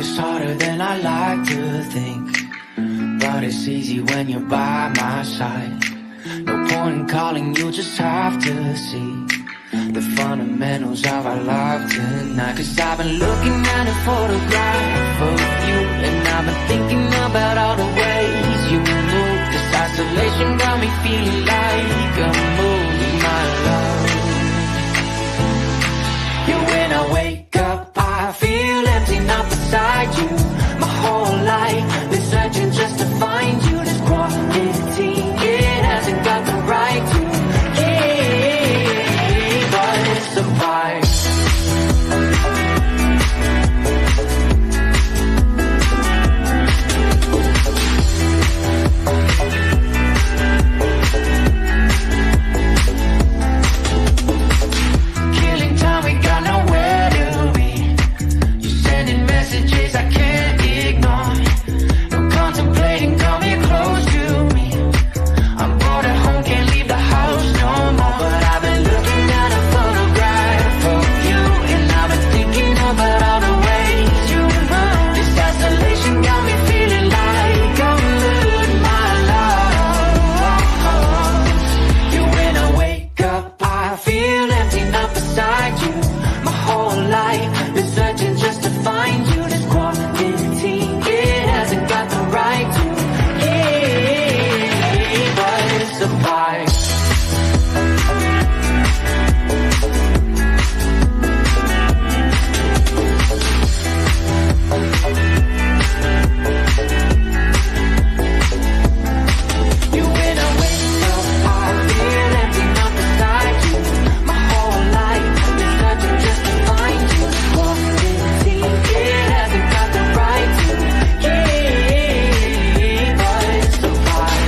is harder than I like to think, but it's easy when you're by my side. No point in calling, you just have to see the fundamentals of our love tonight. Cause I've been looking at a photograph of you, and I've been thinking about all the ways you move. This isolation got me feeling like a movie, my love. Yeah, when I wake up, I feel empty, not beside you. My whole life been searching just to find you. This quarantine, it hasn't got the right to keep us apart. Killing time, we got nowhere to be. You're sending messages I can't ignore. No contemplating, come here close to me. I'm bored at home, can't leave the house no more. But I've been looking at a photograph of you, and I've been thinking about all the ways you move. This isolation got me feeling like I'm losing my love. Yeah, when I wake up, I feel empty, not beside you. My whole life been searching just to find you. This quarantine, it hasn't got the right to keep us apart. You, when I wake up, I feel empty, not beside you. My whole life been searching just to find you. This quarantine, it hasn't got the right to keep us apart.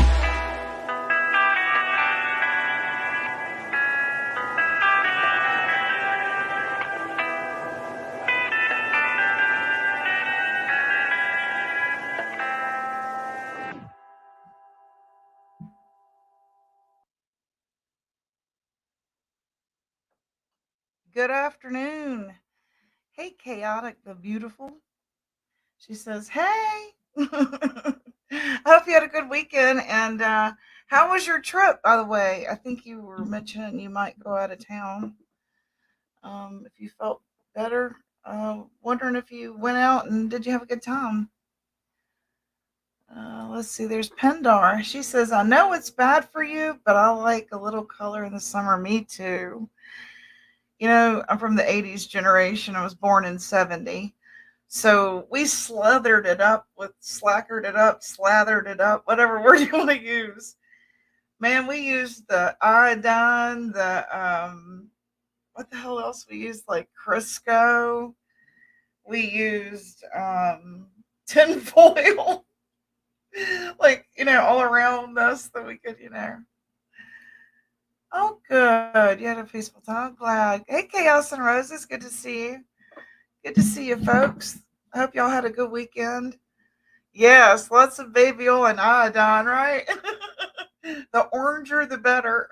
Good afternoon. Hey, Chaotic the Beautiful. She says, hey. I hope you had a good weekend. And how was your trip, by the way? I think you were mentioning you might go out of town if you felt better. Wondering if you went out and did you have a good time? Let's see, there's Pendar. She says, I know it's bad for you, but I like a little color in the summer. Me too. You know, I'm from the 80s generation. I was born in 70. So we slackered it up, slathered it up, whatever word you want to use. Man, we used the iodine, what the hell else we used? Like Crisco. We used tinfoil, like, all around us that we could, Oh, good. You had a peaceful time. I'm glad. Hey, Chaos and Roses. Good to see you. Good to see you, folks. I hope y'all had a good weekend. Yes, lots of baby oil and iodine, right? The oranger, the better.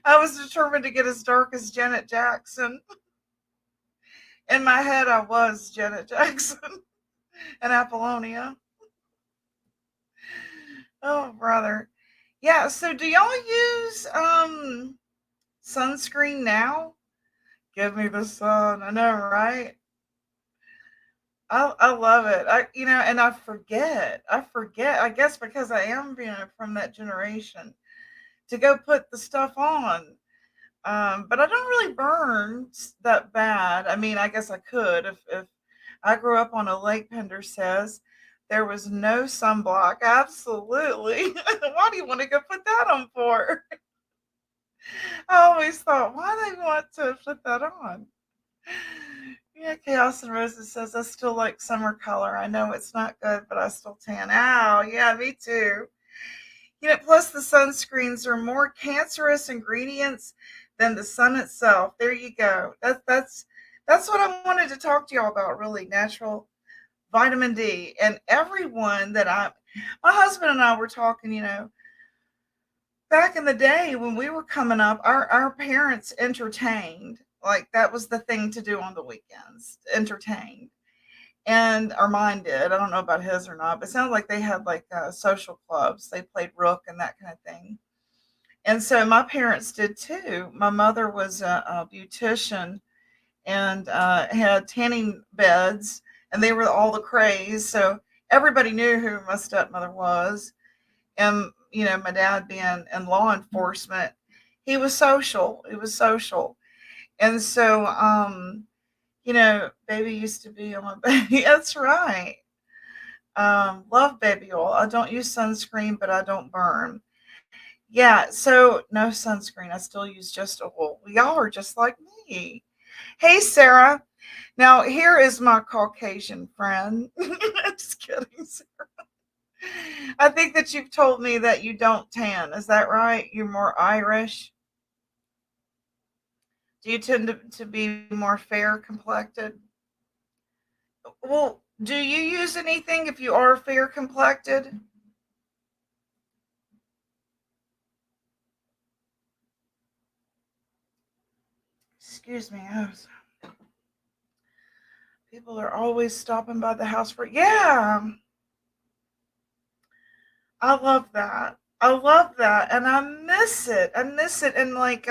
I was determined to get as dark as Janet Jackson. In my head, I was Janet Jackson and Apollonia. Oh, brother. Yeah, so do y'all use sunscreen now? Give me the sun. I know, right? I love it. And I forget. I forget. I guess because I am, from that generation to go put the stuff on. But I don't really burn that bad. I mean, I guess I could if I grew up on a lake. Pender says there was no sunblock. Absolutely. Why do you want to go put that on for? I always thought, why they want to put that on? Yeah, Chaos and Roses says, I still like summer color. I know it's not good, but I still tan. Ow, yeah, me too. Plus the sunscreens are more cancerous ingredients than the sun itself. There you go. That's what I wanted to talk to y'all about, really. Natural vitamin D. And everyone my husband and I were talking, back in the day when we were coming up, our parents entertained. Like that was the thing to do on the weekends, entertain. and or mine did. I don't know about his or not, but it sounded like they had like social clubs. They played rook and that kind of thing. And so my parents did too. My mother was a beautician and had tanning beds, and they were all the craze. So everybody knew who my stepmother was. And my dad being in law enforcement, he was social. He was social, and so baby used to be on my baby. That's right. Love baby oil. I don't use sunscreen, but I don't burn. Yeah, so no sunscreen. I still use just oil. Y'all are just like me. Hey, Sarah. Now, here is my Caucasian friend. Just kidding, Sarah. I think that you've told me that you don't tan. Is that right? You're more Irish. Do you tend to be more fair complected? Well, do you use anything if you are fair complected? Excuse me. People are always stopping by the house for. Yeah, I love that. I love that, and I miss it. I miss it, and like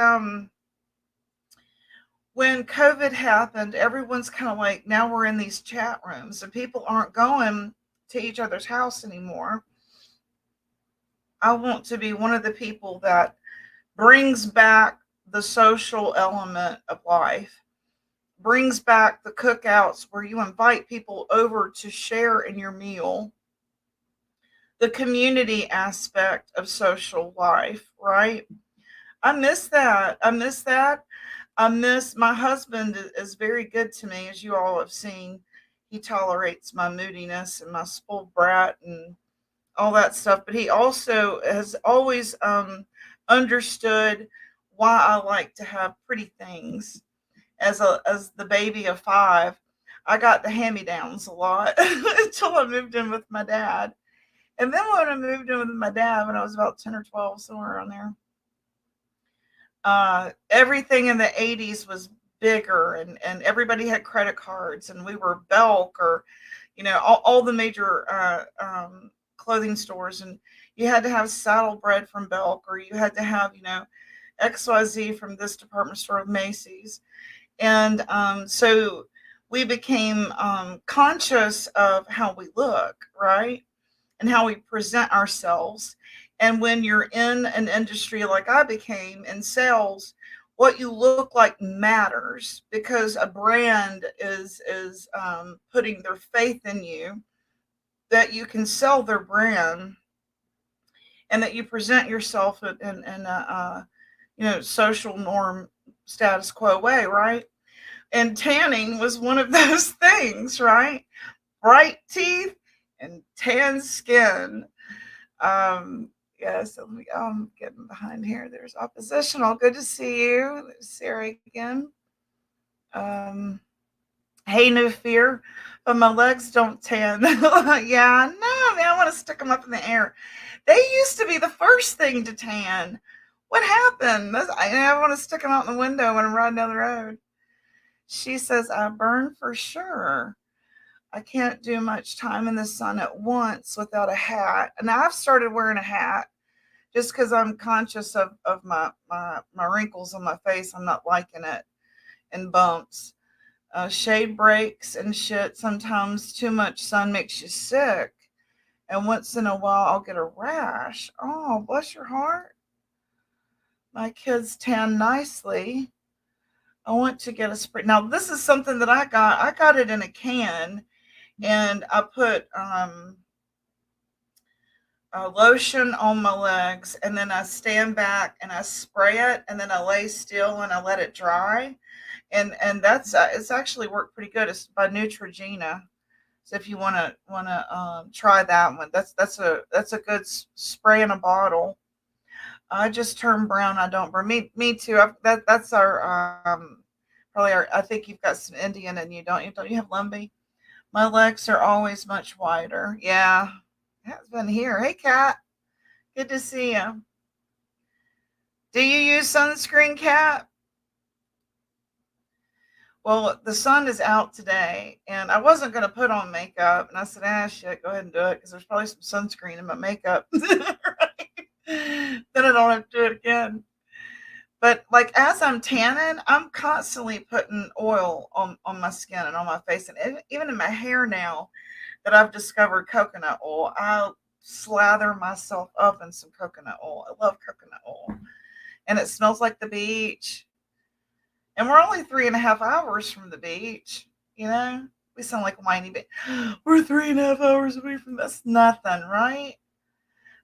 when COVID happened, everyone's kind of like, now we're in these chat rooms, and people aren't going to each other's house anymore. I want to be one of the people that brings back the social element of life, brings back the cookouts where you invite people over to share in your meal, the community aspect of social life, right? I miss that. I miss that. I miss my husband is very good to me, as you all have seen. He tolerates my moodiness and my spoiled brat and all that stuff, but he also has always understood why I like to have pretty things. As the baby of five, I got the hand me downs a lot until I moved in with my dad. And then when I moved in with my dad when I was about 10 or 12, somewhere around there, everything in the 80s was bigger, and everybody had credit cards, and we were Belk or, all the major clothing stores. And you had to have saddle bread from Belk, or you had to have, XYZ from this department store of Macy's. And so we became conscious of how we look, right? And how we present ourselves. And when you're in an industry like I became in sales, what you look like matters, because a brand is putting their faith in you, that you can sell their brand, and that you present yourself in a social norm status quo way, right? And tanning was one of those things, right? Bright teeth and tan skin. Um, yes, I'm getting behind here. There's oppositional. Good to see you. There's Sarah again. Um, hey, no fear, but my legs don't tan. Yeah, no, man, I want to stick them up in the air. They used to be the first thing to tan. What happened? I want to stick them out in the window when I'm riding down the road. She says, I burn for sure. I can't do much time in the sun at once without a hat. And I've started wearing a hat just because I'm conscious of my wrinkles on my face. I'm not liking it, and bumps. Shade breaks and shit. Sometimes too much sun makes you sick. And once in a while, I'll get a rash. Oh, bless your heart. My kids tan nicely. I want to get a spray. Now, this is something that I got. I got it in a can, and I put lotion on my legs, and then I stand back and I spray it, and then I lay still and I let it dry, and that's it's actually worked pretty good. It's by Neutrogena. So if you want to try that one, that's a good spray in a bottle. I just turned brown. I don't burn. Me too. That's our probably our. I think you've got some Indian in you, don't you? Don't you have Lumbee? My legs are always much wider. Yeah, has been here. Hey, Kat. Good to see you. Do you use sunscreen, Kat? Well, the sun is out today, and I wasn't going to put on makeup. And I said, ah, shit, go ahead and do it because there's probably some sunscreen in my makeup. Right? Then I don't have to do it again. But like as I'm tanning, I'm constantly putting oil on my skin and on my face, and even in my hair now that I've discovered coconut oil, I'll slather myself up in some coconut oil. I love coconut oil, and it smells like the beach. And we're only 3.5 hours from the beach. You know, we sound like whiny, but we're 3.5 hours away from that's nothing, right?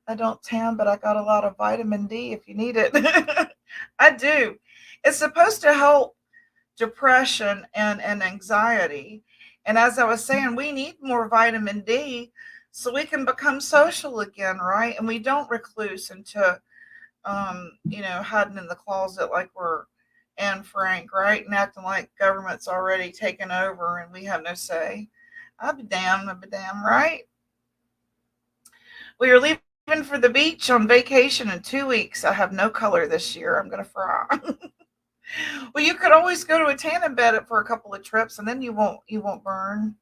I don't tan, but I got a lot of vitamin D if you need it. I do. It's supposed to help depression and anxiety. And as I was saying, we need more vitamin D so we can become social again, right? And we don't recluse into, hiding in the closet like we're Anne Frank, right? And acting like government's already taken over and we have no say. I'll be damned, right? We are leaving for the beach on vacation in 2 weeks. I have no color this year. I'm going to fry. Well, you could always go to a tanning bed for a couple of trips, and then you won't burn.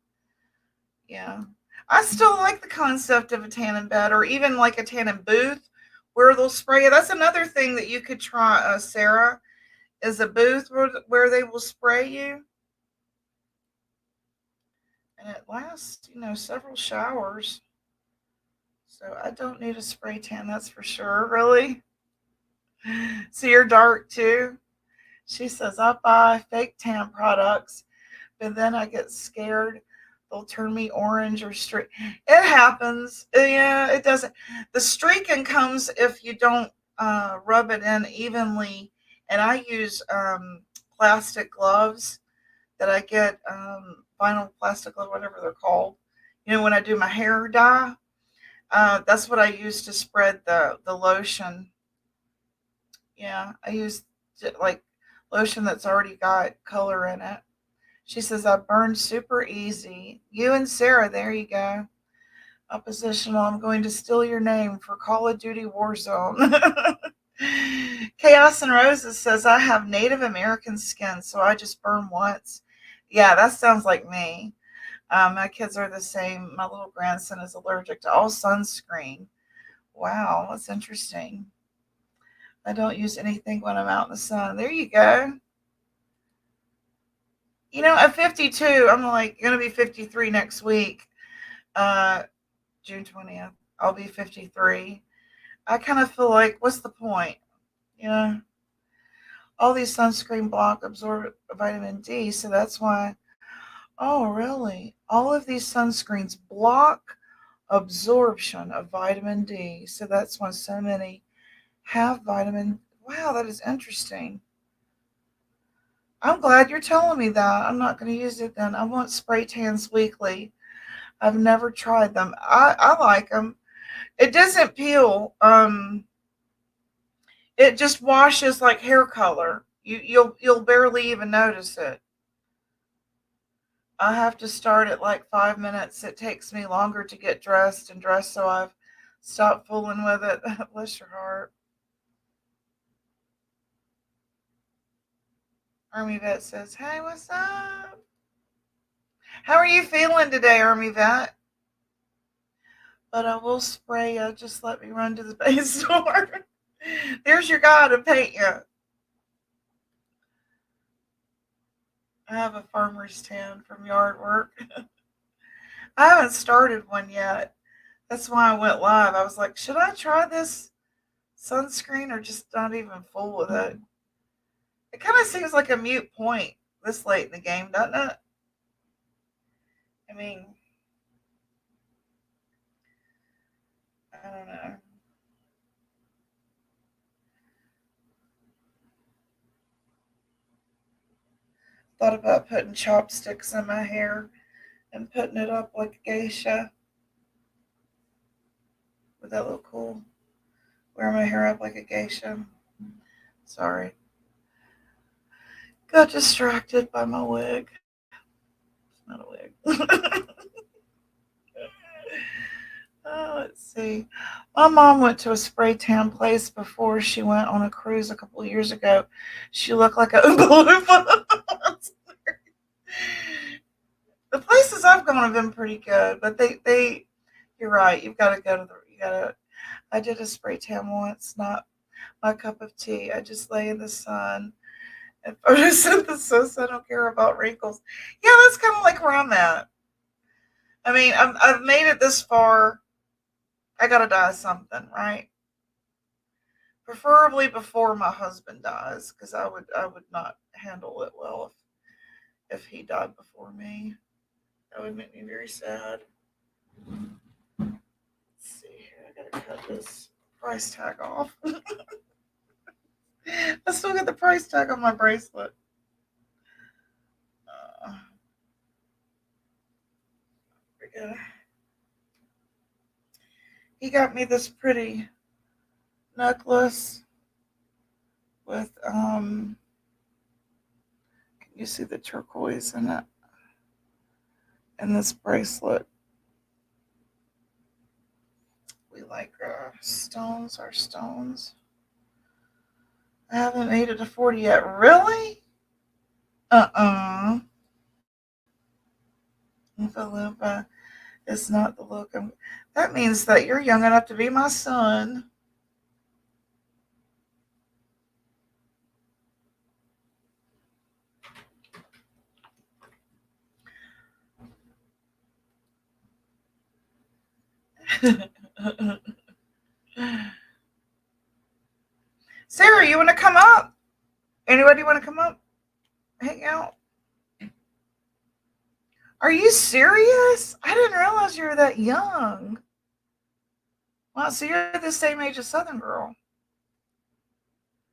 Yeah, I still like the concept of a tanning bed, or even like a tanning booth where they'll spray you. That's another thing that you could try, Sarah, is a booth where they will spray you, and it lasts, several showers. So I don't need a spray tan, that's for sure. Really. So you're dark too. She says I buy fake tan products, but then I get scared they'll turn me orange or streak. It happens. Yeah, it doesn't. The streaking comes if you don't rub it in evenly. And I use plastic gloves that I get, vinyl plastic glove, whatever they're called. When I do my hair dye, that's what I use to spread the lotion. Yeah, I use like lotion that's already got color in it. She says, I burn super easy. You and Sarah, there you go. Oppositional, I'm going to steal your name for Call of Duty Warzone. Chaos and Roses says, I have Native American skin, so I just burn once. Yeah, that sounds like me. My kids are the same. My little grandson is allergic to all sunscreen. Wow, that's interesting. I don't use anything when I'm out in the sun. There you go. At 52, I'm like going to be 53 next week, uh, June 20th. I'll be 53. I kind of feel like, what's the point? You know, all these sunscreen block absorb vitamin D, so that's why. Oh, really? All of these sunscreens block absorption of vitamin D, so that's why so many have vitamin. Wow, that is interesting. I'm glad you're telling me that. I'm not going to use it then. I want spray tans weekly. I've never tried them. I like them. It doesn't peel. It just washes like hair color. You'll barely even notice it. I have to start at like 5 minutes. It takes me longer to get dressed and dressed, so I've stopped fooling with it. Bless your heart. Army Vet says, "Hey, what's up? How are you feeling today, Army Vet?" But I will spray you. Just let me run to the paint store. There's your guy to paint you. I have a farmer's tan from yard work. I haven't started one yet. That's why I went live. I was like, should I try this sunscreen or just not even fool with it? It kind of seems like a mute point this late in the game, doesn't it? I mean, I don't know. Thought about putting chopsticks in my hair and putting it up like a geisha. Would that look cool? Wear my hair up like a geisha. Sorry. Got distracted by my wig. It's not a wig. Let's see. My mom went to a spray tan place before she went on a cruise a couple of years ago. She looked like a Oompa Loompa. The places I've gone have been pretty good, but you're right. You've got to go to you gotta. I did a spray tan once, not my cup of tea. I just lay in the sun and photosynthesis. I don't care about wrinkles. Yeah, that's kind of like where I'm at. I mean, I've made it this far. I gotta die of something, right? Preferably before my husband dies, because I would not handle it well if he died before me. That would make me very sad. Let's see here. I gotta cut this price tag off. I still got the price tag on my bracelet. Uh, yeah. He got me this pretty necklace with can you see the turquoise in it? And this bracelet. We like stones, our stones. I haven't made it to 40 yet. Really? Uh-uh. Philippa, it's not the look. That means that you're young enough to be my son. Sarah, you want to come up? Anybody want to come up? Hang out? Are you serious? I didn't realize you were that young. Wow, so you're the same age as Southern Girl.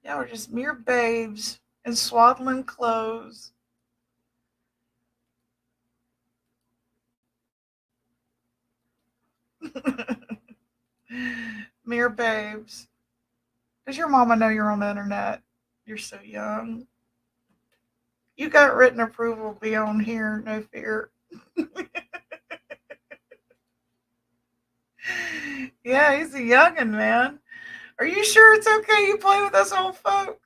Yeah, we're just mere babes in swaddling clothes. Mere babes. Does your mama know you're on the internet? You're so young. You got written approval. Be on here, no fear. Yeah, he's a youngin', man. Are you sure it's okay you play with us old folk?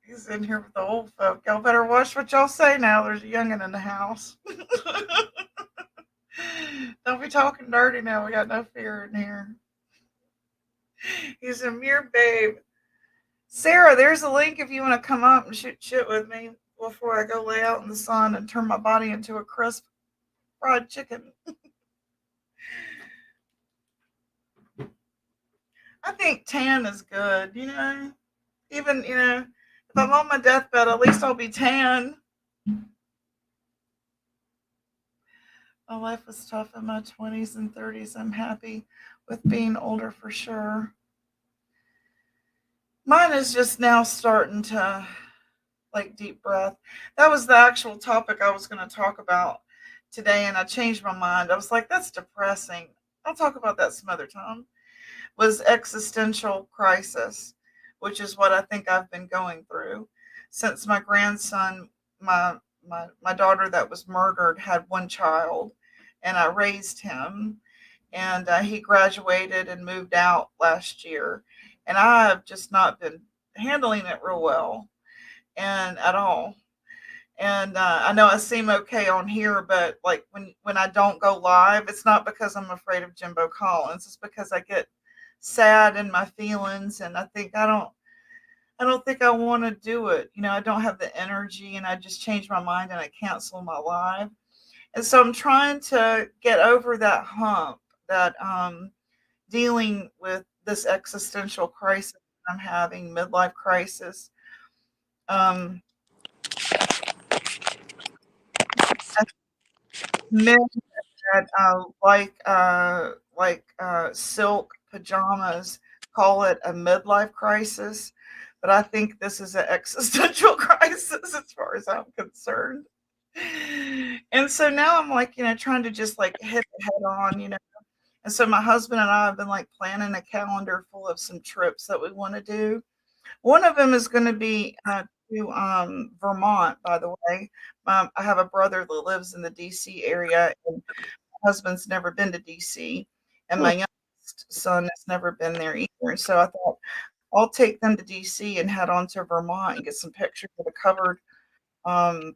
He's in here with the old folk. Y'all better watch what y'all say now. There's a youngin' in the house. Don't be talking dirty now. We got no fear in here. He's a mere babe. Sarah, there's a link if you want to come up and shoot shit with me before I go lay out in the sun and turn my body into a crisp fried chicken. I think tan is good, Even, if I'm on my deathbed, at least I'll be tan. My life was tough in my 20s and 30s. I'm happy with being older for sure. Mine is just now starting to like deep breath. That was the actual topic I was going to talk about today, and I changed my mind. I was like, that's depressing. I'll talk about that some other time. Was existential crisis, which is what I think I've been going through since my grandson, my daughter that was murdered, had one child, and I raised him, and he graduated and moved out last year, and I have just not been handling it real well, and at all. And I know I seem okay on here, but like when I don't go live, it's not because I'm afraid of Jimbo Collins. It's because I get sad in my feelings, and I don't think I want to do it. I don't have the energy, and I just change my mind and I cancel my live. And so I'm trying to get over that hump, that dealing with this existential crisis I'm having, midlife crisis. Um, men that silk pajamas call it a midlife crisis, but I think this is an existential crisis as far as I'm concerned. And so now I'm like, trying to just like hit the head on. And so my husband and I have been like planning a calendar full of some trips that we want to do. One of them is going to be to Vermont, by the way. I have a brother that lives in the DC area, and my husband's never been to DC, and Hmm. my youngest son has never been there either. So I thought I'll take them to DC and head on to Vermont and get some pictures of the covered um,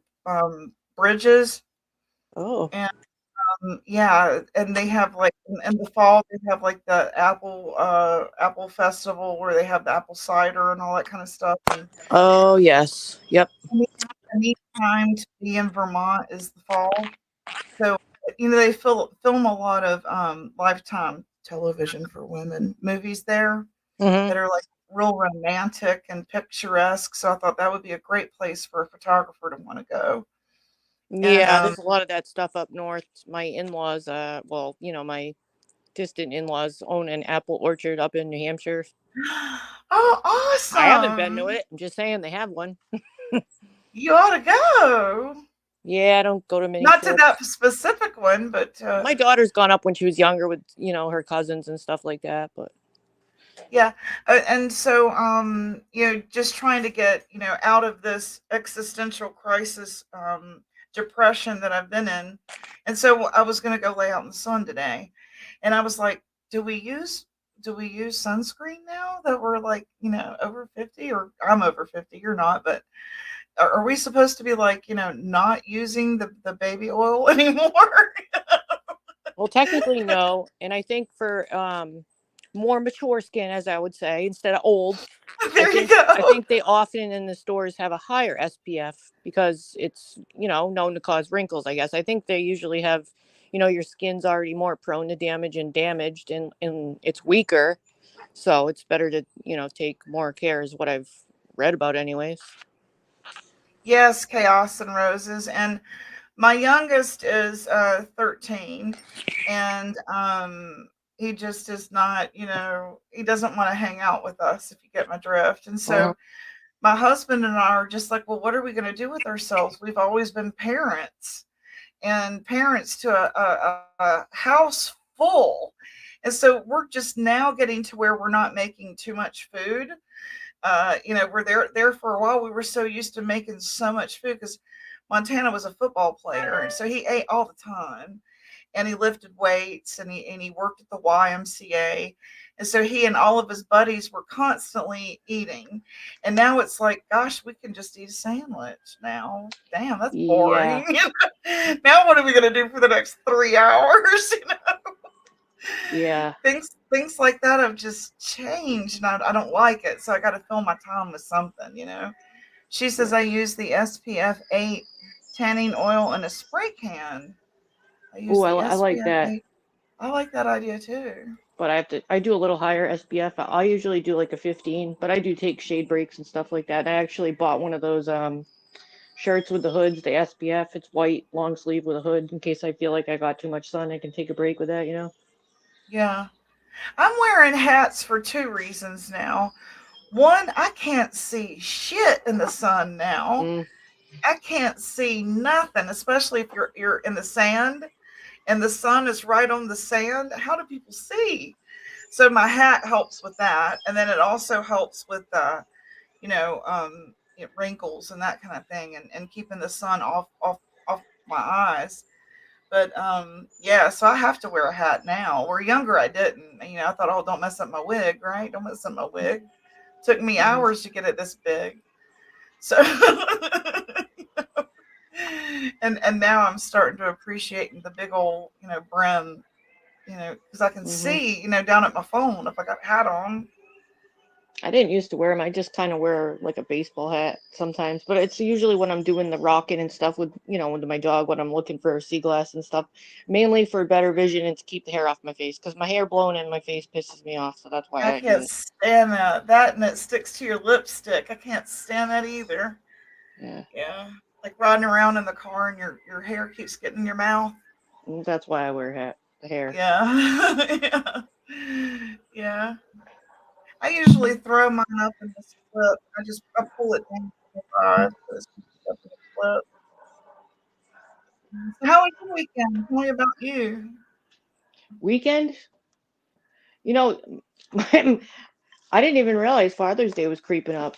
bridges. Oh. And yeah, and they have like in the fall they have like the apple festival where they have the apple cider and all that kind of stuff. And Oh yes. Yep. a neat, a neat time to be in Vermont is the fall. So they film a lot of Lifetime television for women movies there Hmm. that are like real romantic and picturesque. So I thought that would be a great place for a photographer to want to go. And Yeah, there's a lot of that stuff up north. My in-laws, my distant in-laws own an apple orchard up in New Hampshire. oh, I haven't been to awesome! it. I'm just saying they have one. You ought to go. Yeah, I don't go to many Not to that trips. specific one, but My daughter's gone up when she was younger with, her cousins and stuff like that, but yeah. And so, just trying to get, out of this existential crisis, depression that I've been in. And so I was going to go lay out in the sun today. And I was like, do we use do we use sunscreen now that we're like, over 50, or I'm over 50, you're not, but are we supposed to be like, not using the baby oil anymore? well, technically no. And I think for more mature skin, as I would say, instead of old, I There you think I go. think they often in the stores have a higher SPF because it's, known to cause wrinkles, I guess. I think they usually have, your skin's already more prone to damage and damaged and it's weaker. So it's better to, take more care is what I've read about anyways. Yes, chaos and roses. And my youngest is 13, and he just is not, he doesn't want to hang out with us, if you get my drift. And Mhm. so my husband and I are just like, well, what are we going to do with ourselves? We've always been parents, and parents to a house full. And so we're just now getting to where we're not making too much food. We're there for a while. We were so used to making so much food because Montana was a football player, and so he ate all the time, and he lifted weights, and he worked at the YMCA, and so he and all of his buddies were constantly eating, and now it's like, gosh, we can just eat a sandwich now. Damn, that's Yeah. boring. Now what are we gonna do for the next 3 hours? Yeah. Things like that have just changed, and I don't like it. So I got to fill my time with something. She says Yeah. I use the SPF 8 tanning oil in a spray can. I Oh, use I, the I like SPF that. 8. I like that idea too. But I do a little higher SPF. I usually do like a 15, but I do take shade breaks and stuff like that. I actually bought one of those shirts with the hoods, the SPF. It's white, long sleeve with a hood in case I feel like I got too much sun. I can take a break with that. Yeah. I'm wearing hats for two reasons now. One, I can't see shit in the sun now. Mm, I can't see nothing, especially if you're in the sand and the sun is right on the sand. How do people see? So my hat helps with that, and then it also helps with wrinkles and that kind of thing, and keeping the sun off my eyes. But yeah, so I have to wear a hat now. Where younger, I didn't. I thought, oh, don't mess up my wig, right? Don't mess up my wig. Took me mhm. hours to get it this big. So and now I'm starting to appreciate the big old brim, because I can Mhm. see down at my phone if I got a hat on. I didn't used to wear them. I just kind of wear like a baseball hat sometimes, but it's usually when I'm doing the rocking and stuff with my dog when I'm looking for sea glass and stuff, mainly for better vision and to keep the hair off my face because my hair blowing in my face pisses me off, so that's I why I do can't it. stand that. That and it sticks to your lipstick. I can't stand that either. Yeah, Yeah. Like riding around in the car and your hair keeps getting in your mouth. and that's why I wear the hair. Yeah. Yeah. Yeah. I usually throw mine up in the split. I pull it down to the side so it's up in the split. So how was your weekend? Tell me about you. Weekend, you know, I didn't even realize Father's Day was creeping up.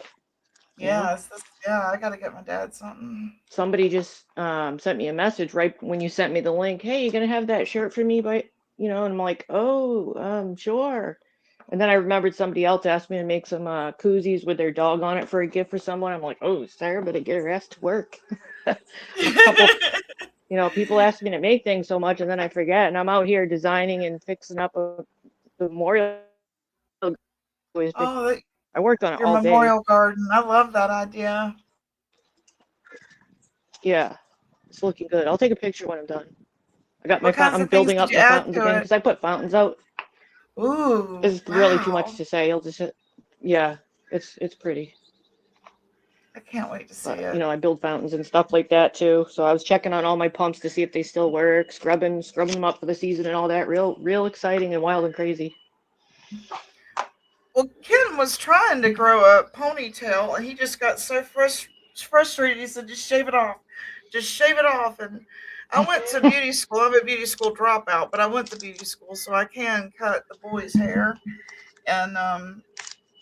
You know, Yeah, yeah, I gotta get my dad something. somebody just sent me a message right when you sent me the link. Hey, you gonna have that shirt for me by, and I'm like, oh, sure. And then I remembered somebody else asked me to make some koozies with their dog on it for a gift for someone. I'm like, oh, Sarah, better get her ass to work. A couple, people ask me to make things so much, and then I forget, and I'm out here designing and fixing up a memorial. Oh, I worked on it your all day. memorial garden. I love that idea. Yeah, it's looking good. I'll take a picture when I'm done. I got my What kinds I'm of things building did up you my add fountains to again it? because I put fountains out. Ooh, It's really too much wow. to say. I'll just, yeah, it's pretty. I can't wait to see But it. I build fountains and stuff like that too. So I was checking on all my pumps to see if they still work, scrubbing them up for the season and all that. Real exciting and wild and crazy. Well, Ken was trying to grow a ponytail, and he just got so frustrated. He said, "Just shave it off, just shave it off." And I went to beauty school. I'm a beauty school dropout, but I went to beauty school, so I can cut the boys' hair. And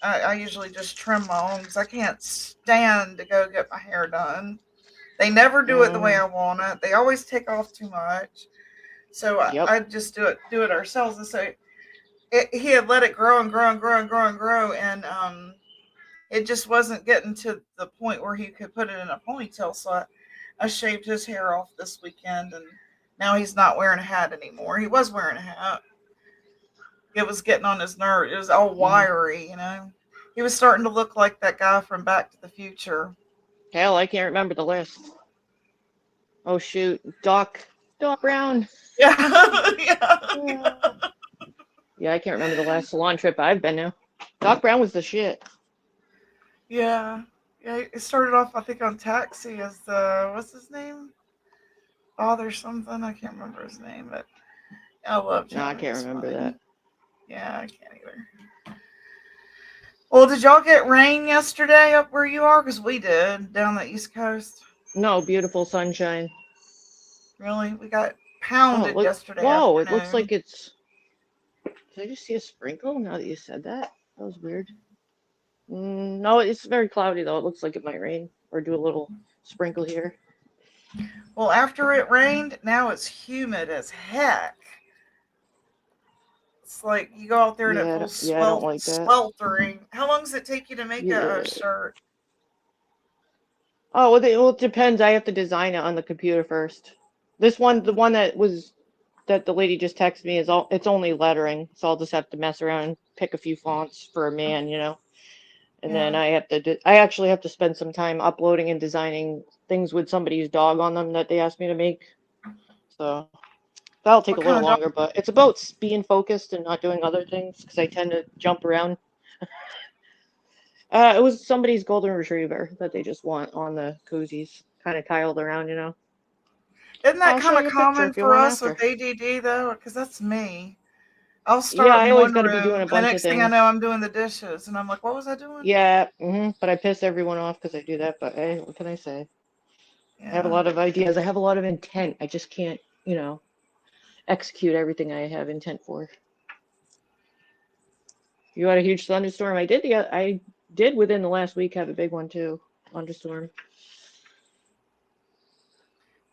I usually just trim my own because I can't stand to go get my hair done. They never do it the way Mm, I want it. They always take off too much. So yep. I just do it ourselves. And so he had let it grow and grow and grow and grow and grow, and it just wasn't getting to the point where he could put it in a ponytail. So I shaved his hair off this weekend, and now he's not wearing a hat anymore. He was wearing a hat. It was getting on his nerve. It was all Mm. wiry. He was starting to look like that guy from Back to the Future. Hell, I can't remember the list. Oh shoot, Doc Brown. Yeah, yeah, Yeah, I can't remember the last salon trip I've been to. Doc Brown was the shit. yeah. Yeah, it started off, I think, on Taxi as the, what's his name? Father something. I can't remember his name, but I loved No, I him. He can't was remember funny. that. Yeah, I can't either. Well, did y'all get rain yesterday up where you are? Because we did down the East Coast. No, beautiful sunshine. Really? We got Oh, pounded look. yesterday Whoa, it looks afternoon. like it's. Did I just see a sprinkle now that you said that? That was weird. No, it's very cloudy though. It looks like it might rain or do a little sprinkle here. Well, after it rained, now it's humid as heck. It's like you go out there and it feels Yeah, I don't like that. sweltering. How long does it take you to make a Yeah. shirt? Oh, it depends. I have to design it on the computer first. This one, the one that the lady just texted me it's only lettering, so I'll just have to mess around and pick a few fonts for a man. And then Yeah. I actually have to spend some time uploading and designing things with somebody's dog on them that they asked me to make. So that'll take What a little kind of dog? longer, but it's about being focused and not doing other things because I tend to jump around. It was somebody's golden retriever that they just want on the koozies, kind of tiled around. Isn't that I'll show kind of you a picture common if you for want us with after. ADD though? Because that's me. I'll Yeah, start I in always one got to be room, doing a and the bunch of next thing I know, things. I'm doing the dishes, and I'm like, "What was I doing?" Yeah, but I piss everyone off because I do that. But hey, what can I say? I have a Yeah. lot of ideas. I have a lot of intent. I just can't, execute everything I have intent for. You had a huge thunderstorm. I did within the last week have a big one too. Thunderstorm.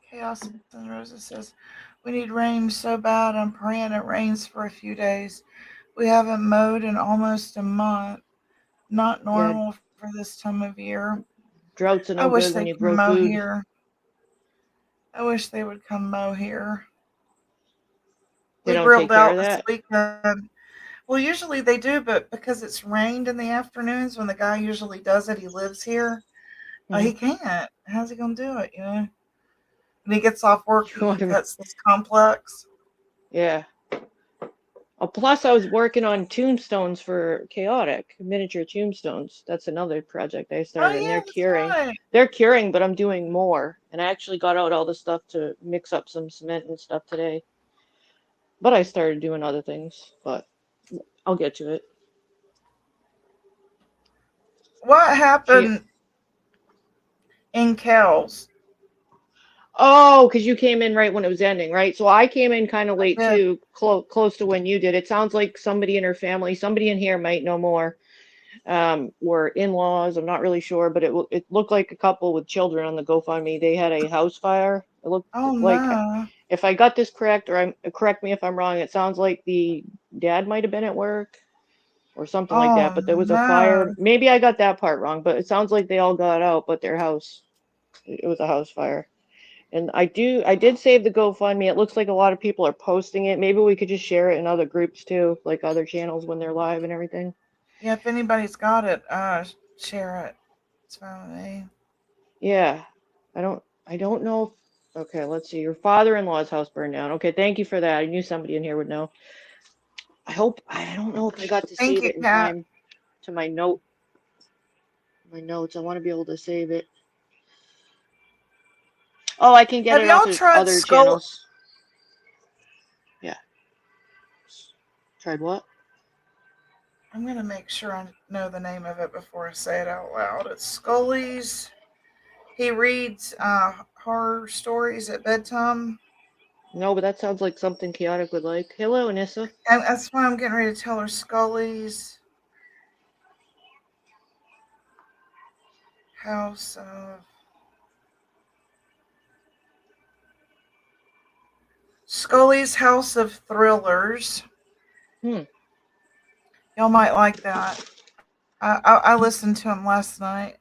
Chaos and Rosa says, "We need rain so bad. I'm praying it rains for a few days. We haven't mowed in almost a month. Not Yeah, normal for this time of year. droughts are I no wish good they when you could grow mow food. here. I wish they would come mow here. They We don't take grilled care out of this that. weekend. Well, usually they do, but because it's rained in the afternoons when the guy usually does it, he lives here. Hmm. He can't. How's he gonna do it? When he gets off work, You he want to? cuts this complex. Yeah. Oh, plus, I was working on tombstones for Chaotic, miniature tombstones. That's another project I Oh started, and yeah, they're that's curing. right. They're curing, but I'm doing more. And I actually got out all the stuff to mix up some cement and stuff today. But I started doing other things, but I'll get to it. What She, happened in Kells? oh, because you came in right when it was ending, right? So I came in kind of late Yeah. too, close to when you did. It sounds like somebody in her family, somebody in here might know more. were in-laws. I'm not really sure, but it looked like a couple with children on the GoFundMe. They had a house fire. It looked Oh like, no. if I got this correct, or correct me if I'm wrong, it sounds like the dad might have been at work or something like that, Oh but there was a no. fire. Maybe I got that part wrong, but it sounds like they all got out, but their house, it was a house fire. And I did save the GoFundMe. It looks like a lot of people are posting it. Maybe we could just share it in other groups too, like other channels when they're live and everything. Yeah, if anybody's got it, share it. It's fine with me. Yeah. I don't know. Okay, let's see. Your father-in-law's house burned down. Okay, thank you for that. I knew somebody in here would know. I don't know if I got to Thank save you, it in Kat. time to my notes. I want to be able to save it. Oh, I can get Have it off y'all of tried other skull? channels. Yeah. Tried what? I'm gonna make sure I know the name of it before I say it out loud. It's Scully's. He reads horror stories at bedtime, No, but that sounds like something Chaotic would like. Hello, Anissa. and that's why I'm getting ready to tell her Scully's House of Scully's House of Thrillers. Hmm. Y'all might like that. I listened to him last night.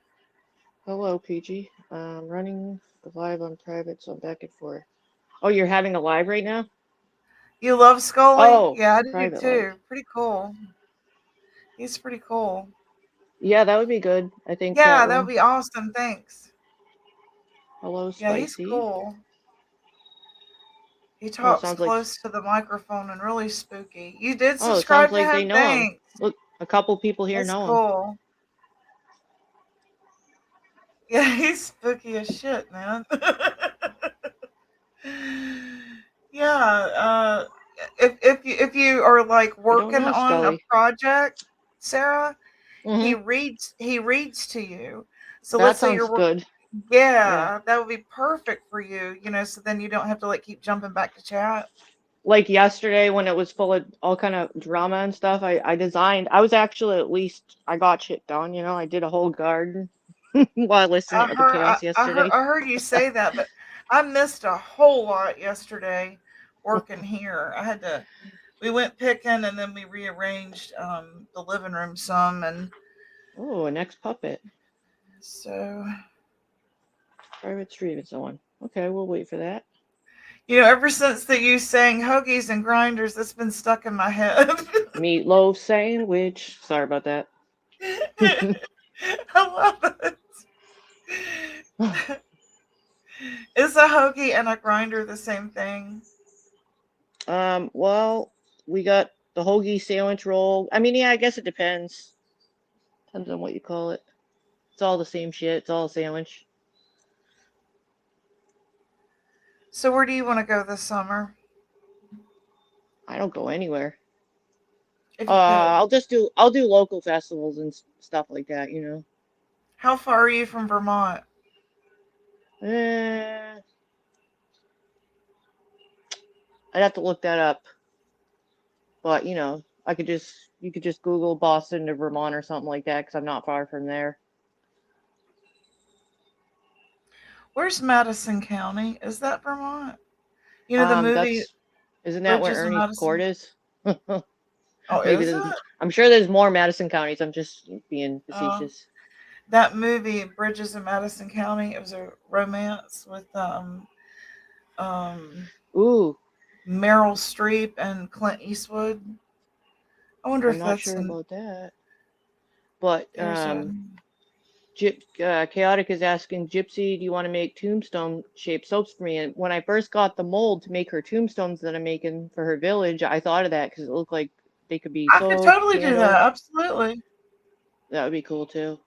Hello, PG. Running live on private, so I'm back and forth. Oh, you're having a live right now? You love Scully? Oh, Yeah, I do private live. too. Pretty cool. He's pretty cool. Yeah, that would be good. I think Yeah, chat that would room. be awesome. Thanks. Hello, Yeah, he's Spicy. cool. He Oh, talks sounds like. close to the microphone and really spooky. You did Oh, it sounds subscribe to like they him? know him. Thanks. Look, a couple people here That's know him. cool. Yeah, he's spooky as shit, man. Yeah, if you are like I don't working know, on a Scully. project, Sarah, Mm-hmm. he reads to you. So That let's say sounds you're work. good. Yeah. Yeah, that would be perfect for you. So then you don't have to like keep jumping back to chat. Like yesterday when it was full of all kind of drama and stuff, I designed. I was actually at least I got shit done. I did a whole garden while listening I to the heard I, chaos I heard yesterday. I heard you say that, but I missed a whole lot yesterday working here. We went picking and then we rearranged the living room some, and Oh, an ex puppet. so Private stream and so on. Okay, we'll wait for that. ever since that you sang hoagies and grinders, it's been stuck in my head. Meatloaf sandwich. Sorry about that. I love it. Is a hoagie and a grinder the same thing? Well, we got the hoagie sandwich roll. I mean, yeah, I guess it depends. Depends on what you call it. It's all the same shit. It's all a sandwich. So where do you want to go this summer, I don't go anywhere. if you could? I'll do local festivals and stuff like that. How far are you from Vermont? Eh, I'd have to look that up. But, you could just Google Boston to Vermont or something like that because I'm not far from there. Where's Madison County? Is that Vermont? The movie That's, isn't that where Bridges in Ernie's court Madison. is? Oh, Maybe is it? I'm sure there's more Madison counties. I'm just being Oh, facetious. that movie Bridges in Madison County. It was a romance with um Ooh, Meryl Streep and Clint Eastwood. I wonder I'm if not that's sure in. about that. But There's a. Chaotic is asking Gypsy, do you want to make tombstone shaped soaps for me? And when I first got the mold to make her tombstones that I'm making for her village, I thought of that because it looked like they could be I could soap, totally do that. candles. Absolutely. That would be cool too.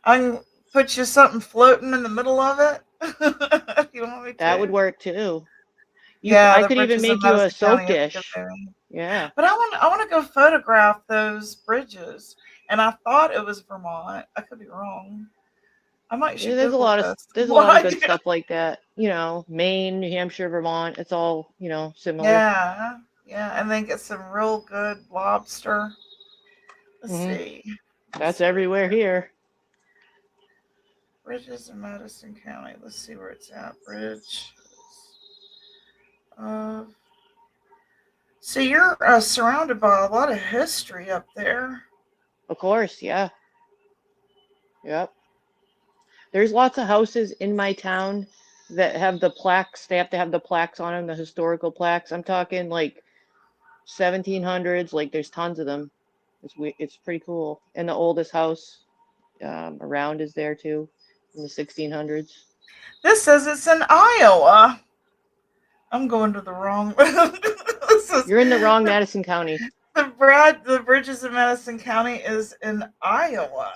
I can put you something floating in the middle of it. If you want me That would to. work too. Yeah, I the could even Bridges in make you a Madison soap County is a good dish. movie. Yeah. But I want to go photograph those bridges, and I thought it was Vermont. I could be wrong. I might Yeah, should Google this. there's a lot of Why? good stuff like that. Maine, New Hampshire, Vermont, it's all similar. Yeah, yeah, and then get some real good lobster. Let's Hmm. see. Let's That's see what everywhere here. bridges in Madison County. Let's see where it's at. Bridge. Uh, so you're surrounded by a lot of history up there. Of course, yeah. Yep. There's lots of houses in my town that have the plaques. They have to have the plaques on them, the historical plaques. I'm talking like 1700s. Like there's tons of them. It's pretty cool. And the oldest house around is there too, from the 1600s. This says it's in Iowa. I'm going to the wrong. This is You're in the wrong Madison County. the bridges in Madison County is in Iowa.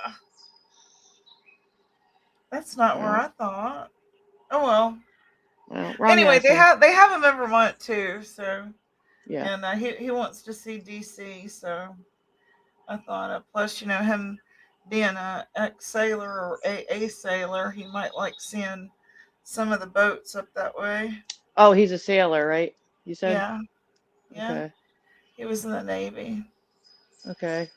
That's not where Well, I thought. Oh well. wrong Anyway, Madison. they have him in Vermont too. So Yeah. and he wants to see DC. So I thought, plus him being a ex sailor or a sailor, he might like seeing some of the boats up that way. Oh, he's a sailor, right? You said? Yeah, yeah. Okay. He was in the Navy. Okay.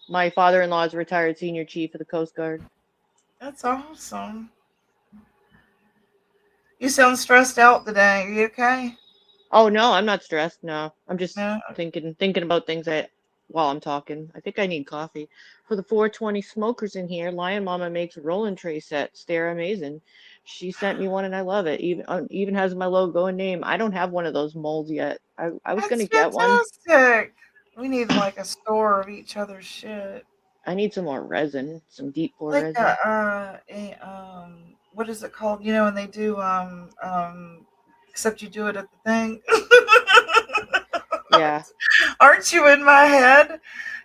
My father-in-law is a retired senior chief of the Coast Guard. That's awesome. You sound stressed out today. Are you okay? Oh no, I'm not stressed. No, I'm just No. thinking about things while I'm talking. I think I need coffee. For the 420 smokers in here, Lion Mama makes rolling tray sets. They're amazing. She sent me one and I love it. Even has my logo and name. I don't have one of those molds yet. I was gonna That's get one. fantastic. We need like a store of each other's shit. I need some more resin, some deep pour Like resin. what is it called? When they do except you do it at the thing. Yeah, Aren't you in my head?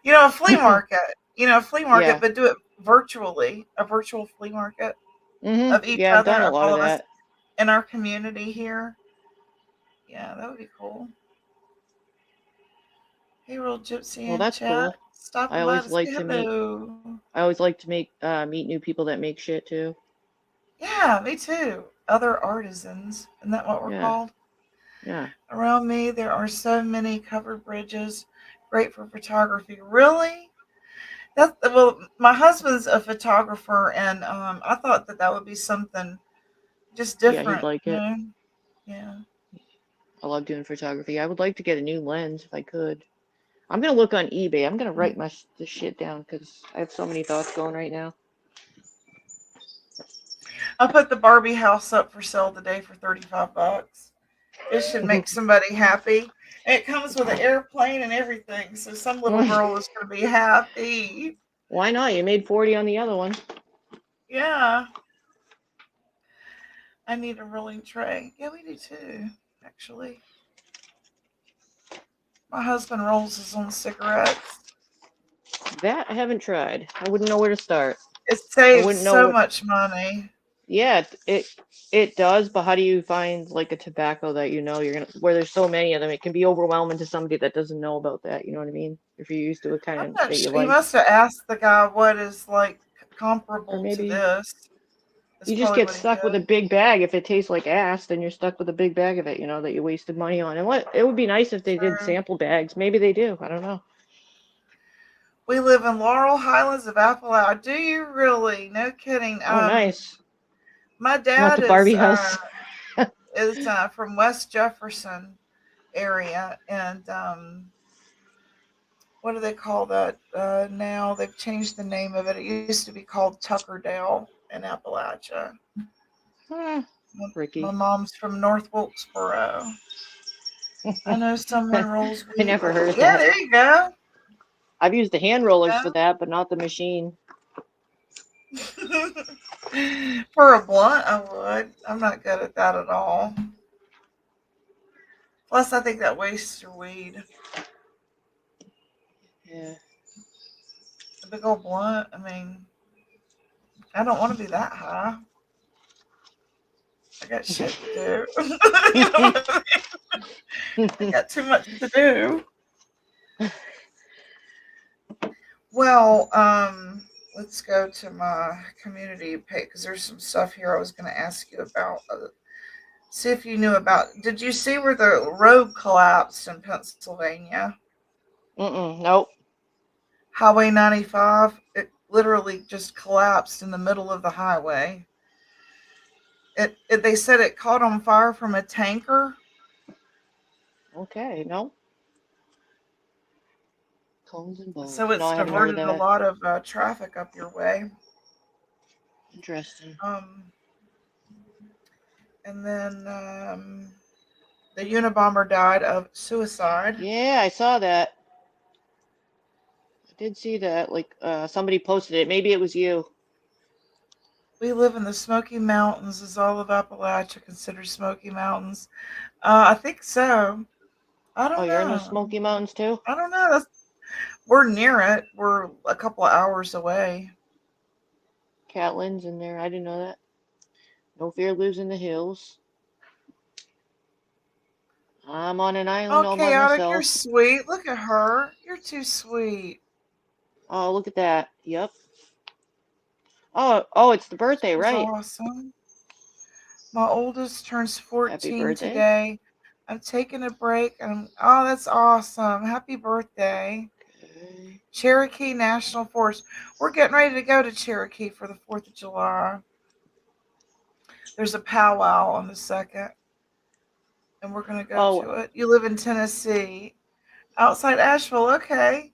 A flea market. A flea market, yeah. but do it virtually. A virtual flea market of each Yeah, I've other, done a of lot all of of us that. in our community here. Yeah, that would be cool. Hey, real gypsy Well, in that's chat, cool. I stopping by always to say like to meet. hello. I always like to meet new people that make shit too. Yeah, me too. Other artisans. Isn't that what we're Yeah, called? yeah. Around me, there are so many covered bridges. Great for photography. Really? Well, my husband's a photographer, and I thought that would be something just Yeah, he'd different. like it. Yeah. I love doing photography. I would like to get a new lens if I could. I'm gonna look on eBay. I'm gonna write this shit down because I have so many thoughts going right now. I put the Barbie house up for sale today for $35. It should make somebody happy. And it comes with an airplane and everything, so some little girl is going to be happy. Why not? You made 40 on the other one. Yeah. I need a rolling tray. Yeah, we do too, actually. My husband rolls his own cigarettes. That I haven't tried. I wouldn't know where to start. It I saves wouldn't know so what. much money. Yeah, it does, but how do you find like a tobacco that you're gonna where there's so many of them? It can be overwhelming to somebody that doesn't know about that. You know what I mean? If you're used to a I'm kind not that you sure. He like, must have asked the guy what is like or comparable to maybe this. That's you just probably get what he stuck with a did. big bag. If it tastes like ass, then you're stuck with a big bag of it. That you wasted money on. And what it would be nice if they did True. sample bags. Maybe they do. I don't know. We live in Laurel Highlands of Appalachia. Do you really? No kidding. Oh, nice. My Not dad the Barbie house. is from West Jefferson area, and what do they call that now? They've changed the name of it. It used to be called Tuckerdale in Appalachia. My Ricky. mom's from North Wilkesboro. I know someone rolls I weed. never heard of Yeah, that. there you go. I've used the hand rollers Yeah. for that, but not the machine. For a blunt, I would. I'm not good at that at all. Plus, I think that wastes your weed. Yeah. A big old blunt. I mean, I don't want to be that high. I got shit to do. You know what I mean? I got too much to do. Well, let's go to my community page because there's some stuff here I was going to ask you about. See if you knew about. Did you see where the road collapsed in Pennsylvania? Nope. Highway 95. It literally just collapsed in the middle of the highway. They said it caught on fire from a tanker, Okay, no cones and so bulbs. No, it's I haven't heard diverted a that. lot of traffic up your way. Interesting. Um, and then the Unabomber died of suicide. Yeah, I saw that. I did see that. Like, somebody posted it. Maybe it was you. We live in the Smoky Mountains. Is all of Appalachia considered Smoky Mountains? I think so. I Oh, don't you're in the know. Smoky Mountains too? I don't know. We're near it. We're a couple of hours away. Catlin's in there. I didn't know that. No Fear lives in the hills. I'm on an island Oh, all by chaotic, you're myself. sweet. Look at her. You're too sweet. Oh, look at that. Yep. Oh, it's the birthday, She's right? awesome. My oldest turns Happy 14 birthday. today. I'm taking a break. Oh, that's awesome. Happy birthday. Okay. Cherokee National Forest. We're getting ready to go to Cherokee for the 4th of July. There's a powwow on the 2nd, and we're going to go Oh, to it. You live in Tennessee, outside Asheville. Okay.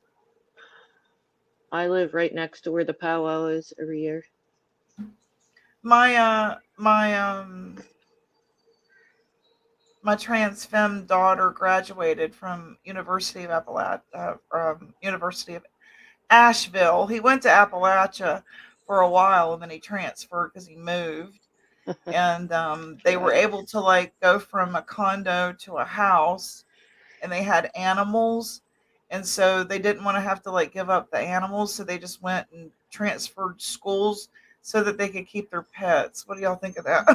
I live right next to where the powwow is every year. My trans femme daughter graduated from University of Asheville. He went to Appalachia for a while, and then he transferred because he moved. And they were Got it. able to like go from a condo to a house, and they had animals, and so they didn't want to have to like give up the animals, so they just went and transferred schools so that they could keep their pets. What do y'all think of that?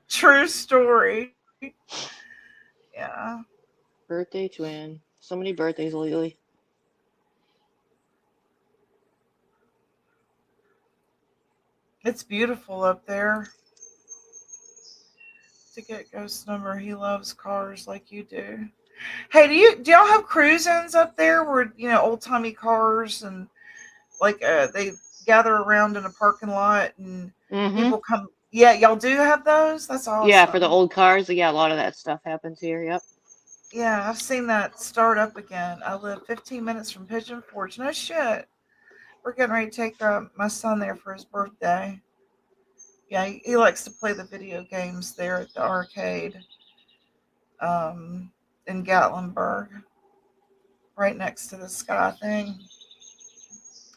True story. Yeah. Birthday twin. So many birthdays lately. It's beautiful up there. To get Ghost number, he loves cars like you do. Hey, do y'all have cruisins up there where old timey cars, and like they gather around in a parking lot and Mm-hmm. people come? Yeah, y'all do have those. That's Yeah, for the awesome. old cars. Yeah, a lot of that stuff happens here. Yep. Yeah, I've seen that start up again. I live 15 minutes from Pigeon Forge. No shit. We're getting ready to take my son there for his birthday. Yeah, he likes to play the video games there at the arcade um, in Gatlinburg, right next to the Sky thing.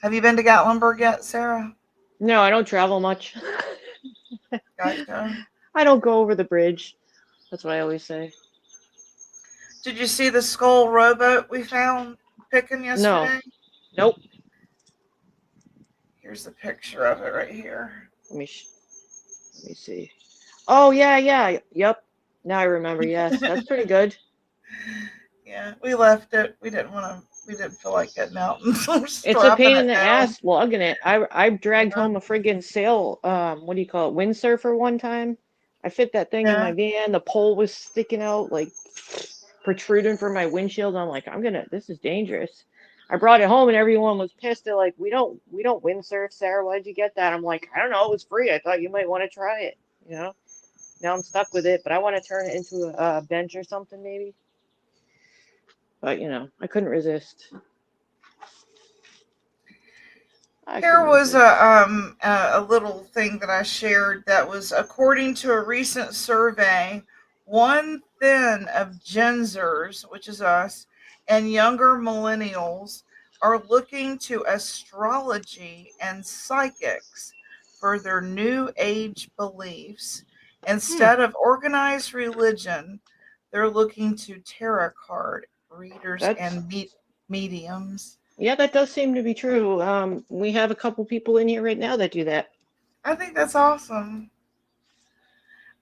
Have you been to Gatlinburg yet, Sarah? No, I don't travel much. Gotcha. I don't go over the bridge. That's what I always say. Did you see the skull rowboat we found picking No. yesterday? Nope. Here's a picture of it right here. Let me let me see. Oh yeah, yeah. Yep. Now I remember. Yes, that's pretty good. Yeah, we left it. We didn't want to. We didn't feel like getting out and It's a strapping pain in it the down. ass lugging it. I dragged Yeah, home a friggin' sail, what do you call it, windsurfer one time. I fit that thing in my yeah. van. The pole was sticking out, like protruding from my windshield. I'm like, this is dangerous. I brought it home and everyone was pissed. They're like, we don't windsurf, Sarah. Why'd you get that? I'm like, I don't know. It was free. I thought you might want to try it. You know. Now I'm stuck with it, but I want to turn it into a bench or something maybe. But I couldn't resist. I Here couldn't was resist. a little thing that I shared that was according to a recent survey, one thin of Gen Zers, which is us, and younger millennials are looking to astrology and psychics for their new age beliefs. Hmm. Instead of organized religion, they're looking to tarot card readers That's and mediums. Yeah, that does seem to be true. We have a couple people in here right now that do that. I think that's awesome.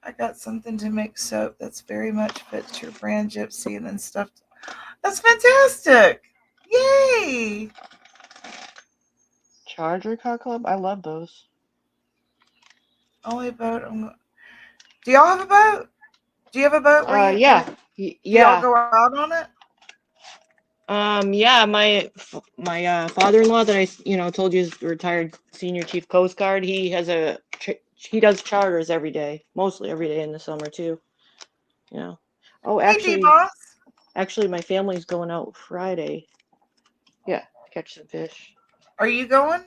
I got something to make soap that's very much fits your brand, Gypsy, and then stuff. That's fantastic! Yay! Charger Car Club? I love those. Only boat. Do y'all have a boat? Do you have a boat where you Yeah. do y'all Yeah. go out on it? Yeah, my father-in-law that told you is retired senior chief Coast Guard. He has he does charters every day, mostly every day in the summer too. You know. Oh, Hey, D actually, Boss. my family's going out Friday. Yeah, to catch some fish. Are you going?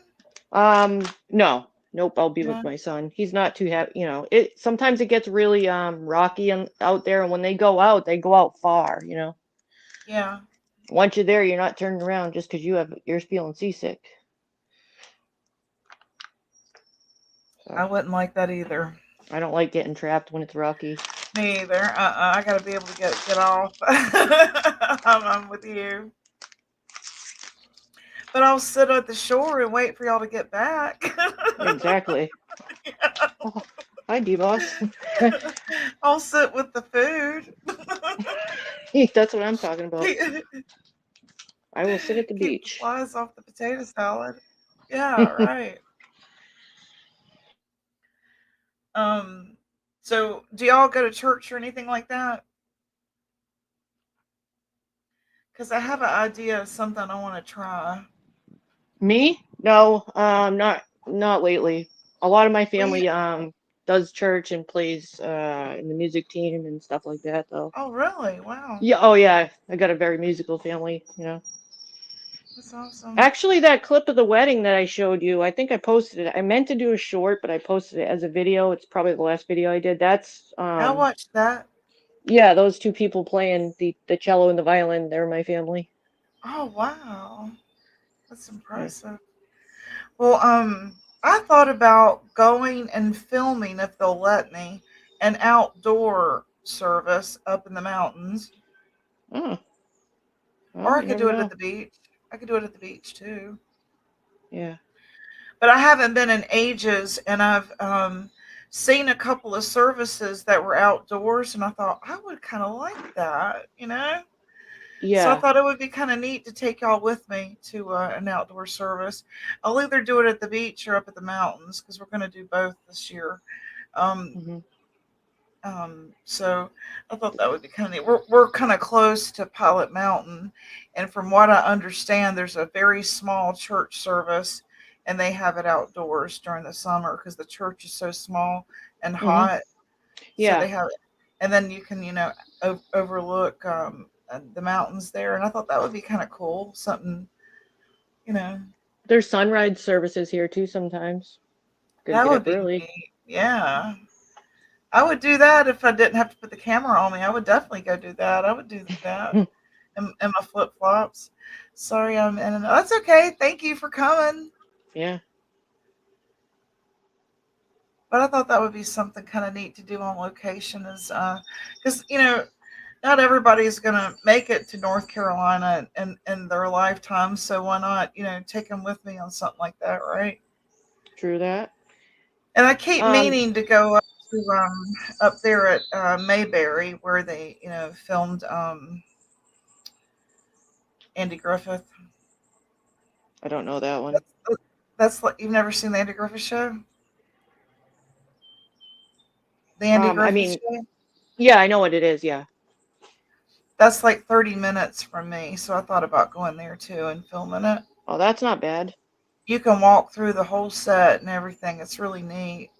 No, nope. I'll be with No. my son. He's not too happy. It sometimes it gets really rocky out there, and when they go out far. Yeah. Once you're there, you're not turning around just because you're feeling seasick. I So wouldn't like that either. I don't like getting trapped when it's rocky. Me either. I gotta be able to get off. I'm with you. But I'll sit at the shore and wait for y'all to get back. Exactly. Oh, hi, D-Boss. I'll sit with the food. That's what I'm talking about. Keep I will sit at the the beach. flies off the potato salad. Yeah, right. Um, so do y'all go to church or anything like that? Because I have an idea of something I want to try. Me? No, not lately. A lot of my We, family does church and plays in the music team and stuff like that though. oh, really? Wow, Yeah, oh yeah, I got a very musical family. that's awesome. Actually, that clip of the wedding that I showed you, I think I posted it. I meant to do a short, but I posted it as a video. It's probably the last video I did. That's I watched that. yeah, those two people playing the cello and the violin, they're my family. Oh, wow, that's Yeah. impressive. Well, I thought about going and filming if they'll let me an outdoor service up in the mountains, Oh, well, or I you could never do it at know. the beach. I could do it at the beach too. Yeah. But I haven't been in ages, and I've seen a couple of services that were outdoors, and I thought I would kind of like that. So I Yeah. thought it would be kind of neat to take y'all with me to an outdoor service. I'll either do it at the beach or up at the mountains because we're going to do both this year. Um, Hmm. so I thought that would be kind of neat. We're kind of close to Pilot Mountain, and from what I understand, there's a very small church service, and they have it outdoors during the summer because the church is so small and Hmm. hot. So Yeah. they have it, and then you can overlook the mountains there, and I thought that would be kind of cool. Something you know There's sunrise services here too sometimes. Gotta that get would up be early. neat. Yeah. I would do that if I didn't have to put the camera on me. I would definitely go do that. I would do that. And my flip flops. Sorry, I'm in and that's okay. Thank you for coming. Yeah. But I thought that would be something kind of neat to do on location is because not everybody's gonna make it to North Carolina in their lifetime. So why not, take them with me on something like that, right? True that. And I keep Um, meaning to go up there at Mayberry where they filmed Andy Griffith. I don't know that one. That's that's like you've never seen the Andy Griffith show? The Andy I Griffith mean, show? yeah, I know what it is. Yeah. That's like 30 minutes from me, so I thought about going there too and filming it. Oh, that's not bad. You can walk through the whole set and everything. It's really neat.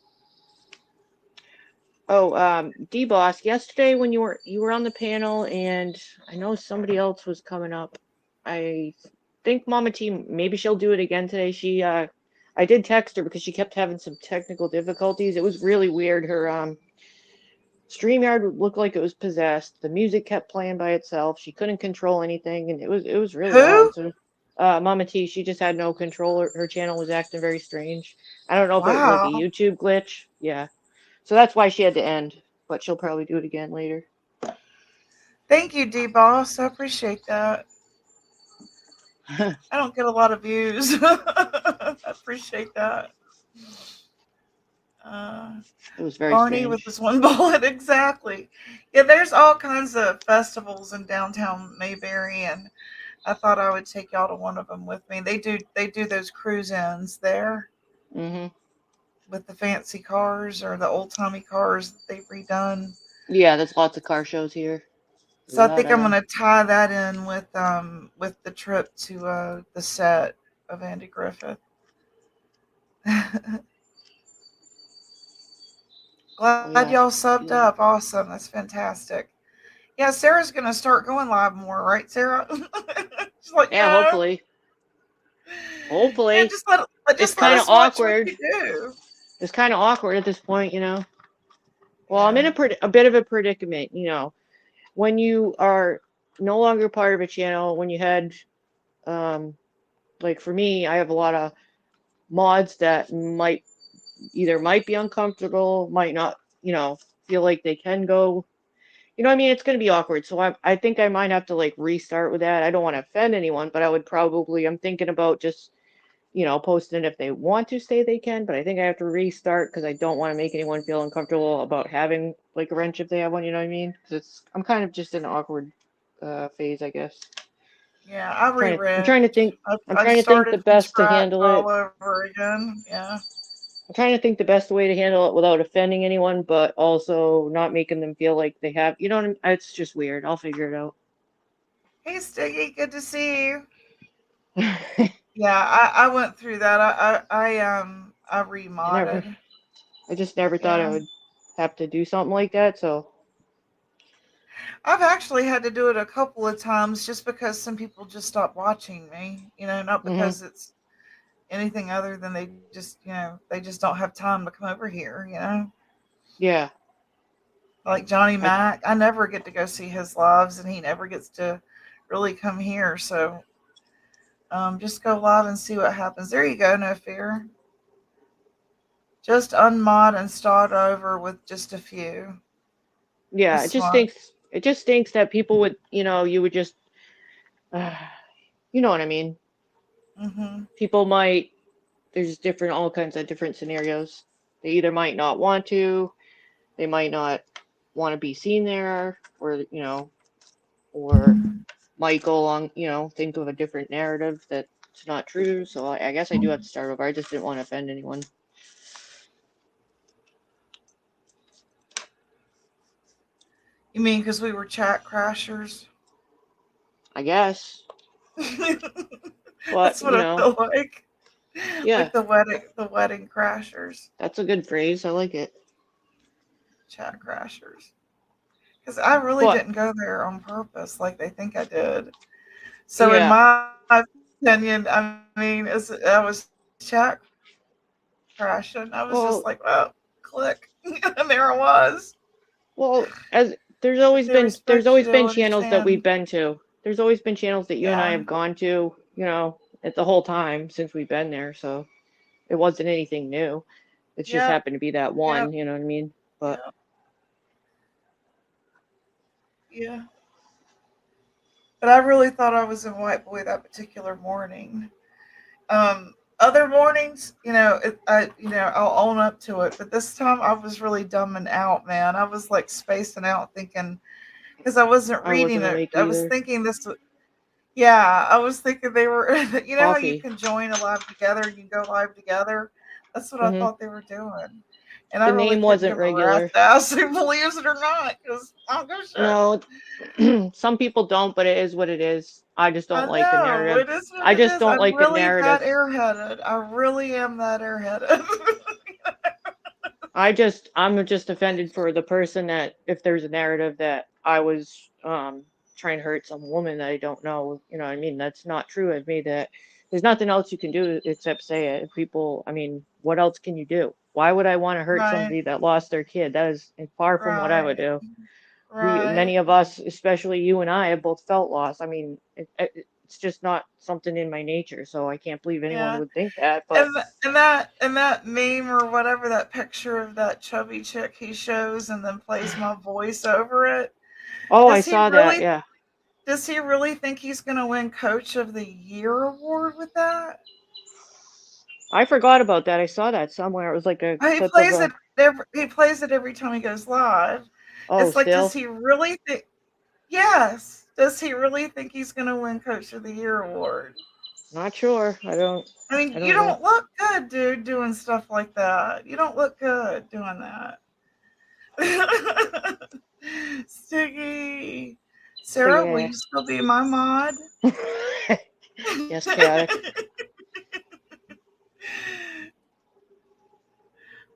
Oh, D-Boss, yesterday when you were on the panel and I know somebody else was coming up. I think Mama T maybe she'll do it again today. I did text her because she kept having some technical difficulties. It was really weird. Her StreamYard looked like it was possessed. The music kept playing by itself. She couldn't control anything and it was really Who? odd. So Mama T, she just had no control. Her channel was acting very strange. I don't know if it was like a Wow. YouTube glitch. Yeah. So that's why she had to end, but she'll probably do it again later. Thank you, D Boss. I appreciate that. I don't get a lot of views. I appreciate that. Uh, It was very Barney with strange. this one bullet, exactly. Yeah, there's all kinds of festivals in downtown Mayberry, and I thought I would take y'all to one of them with me. They do those cruise ins there Hmm. with the fancy cars or the old timey cars that they've redone. Yeah, there's lots of car shows here. So I Love think I'm him. gonna tie that in with the trip to the set of Andy Griffith. Oh Glad yeah. y'all subbed Yeah. up. Awesome. That's fantastic. Yeah, Sarah's gonna start going live more, right, Sarah? She's like, Yeah. no. Hopefully. Yeah, Hopefully. It's just let kind of us watch what awkward. you do. It's kind of awkward at this point, you know. Well, I'm in Yeah. a bit of a predicament, you know. When you are no longer part of a channel, when you had, um, like for me, I have a lot of mods that might be uncomfortable, might not, you know, feel like they can go. You know what I mean? It's going to be awkward. So I think I might have to like restart with that. I don't want to offend anyone, but I would probably, I'm thinking about just, you know, posting if they want to stay, they can, but I think I have to restart because I don't want to make anyone feel uncomfortable about having like a wrench if they have one, you know what I mean? Because I'm kind of just in an awkward phase, I guess. Yeah, I I'm reread. trying to think, I'm I've trying to think the started from best to scratch handle all it. over again. Yeah. I'm trying to think the best way to handle it without offending anyone, but also not making them feel like they have, you know what I mean? It's just weird. I'll figure it out. Hey, Stiggy, good to see you. I Yeah, I went through that. I never, remodded. I just never thought I Yeah. would have to do something like that. So, I've actually had to do it a couple of times just because some people just stop watching me. Not hmm, because it's anything other than they just don't have time to come over here. yeah, Like Johnny I, Mac, I never get to go see his lives, and he never gets to really come here. So just go live and see what happens. There you go, no fear. Just unmod and start over with just a few. yeah, That's smart. it just stinks that people would, you know, you would just, uh, you know what I mean? Hmm. People might, there's different, all kinds of different scenarios. They either might not want to, they might not want to be seen there, or, you know, or might go along, you know, think of a different narrative that's not true. So I guess I do have to start over. I just didn't want to offend anyone. You mean because we were chat crashers? I guess. But, That's what you I know, feel like. yeah, Like the wedding crashers, that's a good phrase. I like it. chat crashers. Because I really But, didn't go there on purpose like they think I did. So in yeah, my opinion, I mean, I was chat crashing. I was just like, well, well, click, and there I was. well, as They respect you, there's they'll always been understand. channels that we've been to. There's always been channels that you and Yeah, I have gone to, you know, at the whole time since we've been there. So it wasn't anything new. It just yep, happened to be that yep, one, you know what I mean? But yep, yeah. But I really thought I was in White Boy that particular morning. Other mornings, I'll own up to it. But this time, I was really dumbing out, man. I was like spacing out, thinking because I wasn't I reading wasn't it. awake I was either. thinking this. Yeah, I was thinking they were. You know how you Coffee. can join a live together, you can go live together. That's what I Hmm. thought they were doing, and I The really name couldn't wasn't give a rat's regular. ass who believes it or not, because I don't give a shit. No, some people don't, but it is what it is. I just I don't like the know narrative. it is what I it just is. don't I'm like the really that narrative. airheaded. I really am that airheaded. I'm just offended for the person that if there's a narrative that I was trying to hurt some woman that I don't know, you know what I mean? That's not true. I've made that. There's nothing else you can do except say it. People, I mean, what else can you do? Why would I want to hurt Right, somebody that lost their kid? That is far from what I would right, do. right. Many of us, especially you and I, have both felt loss. I mean, it's just not something in my nature, so I can't believe anyone Yeah. would think that. But And that meme or whatever, that picture of that chubby chick he shows and then plays my voice over it. oh, I Does he saw that. really Yeah, does he really think he's gonna win Coach of the Year award with that? I forgot about that. I saw that somewhere. It was like a He clip of plays it a. every time he goes live. Oh, It's like, does still he really think? Yes. Does he really think he's gonna win Coach of the Year award? not sure. I mean, I you don't know. don't look good, dude, doing stuff like that. You don't look good doing that. Stiggy. Sarah, will yeah. you still be my mod? Yes, chaotic.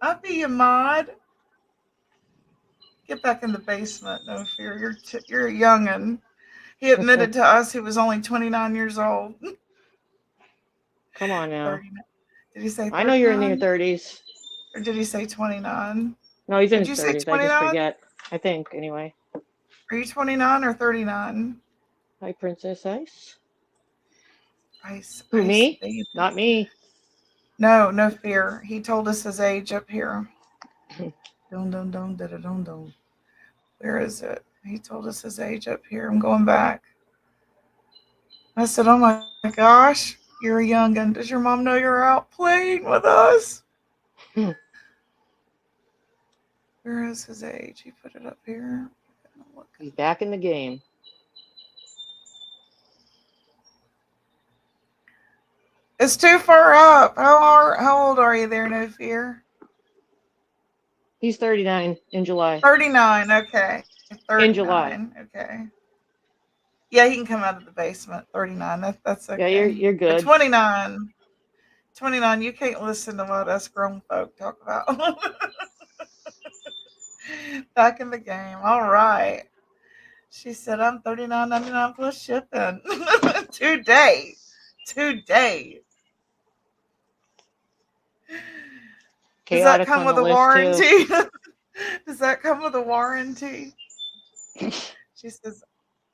I'll be your mod. Get back in the basement. No fear. You're a youngin'. He admitted to us he was only 29 years old. Come on now. 39. Did he say I know you're in your 39? 30s. Or did he say 29? No, he's in Did his you say 30s. I just 29? forget. I think, anyway. Are you 29 or 39? Hi, Princess Ice. Who, Ice me? baby. Not me. No fear. He told us his age up here. Dun dun dun dun dun dun. Where is it? He told us his age up here. I'm going back. I said, "Oh my gosh, you're a youngin'. Does your mom know you're out playing with us?" Where is his age? He put it up here. He's back in the game. It's too far up. How old are you there, No Fear? He's 39 in July. 39. Okay. In July. 39. Okay. Yeah, he can come out of the basement. 39. That's Yeah, okay. you're But good. 29. 29, you can't listen to what us grown folk talk about. Back in the game. All right. She said, I'm $39.99 plus shipping. Today. Today. Does that Chaotic's come on the with a list too. warranty? Does that come with a warranty? She says,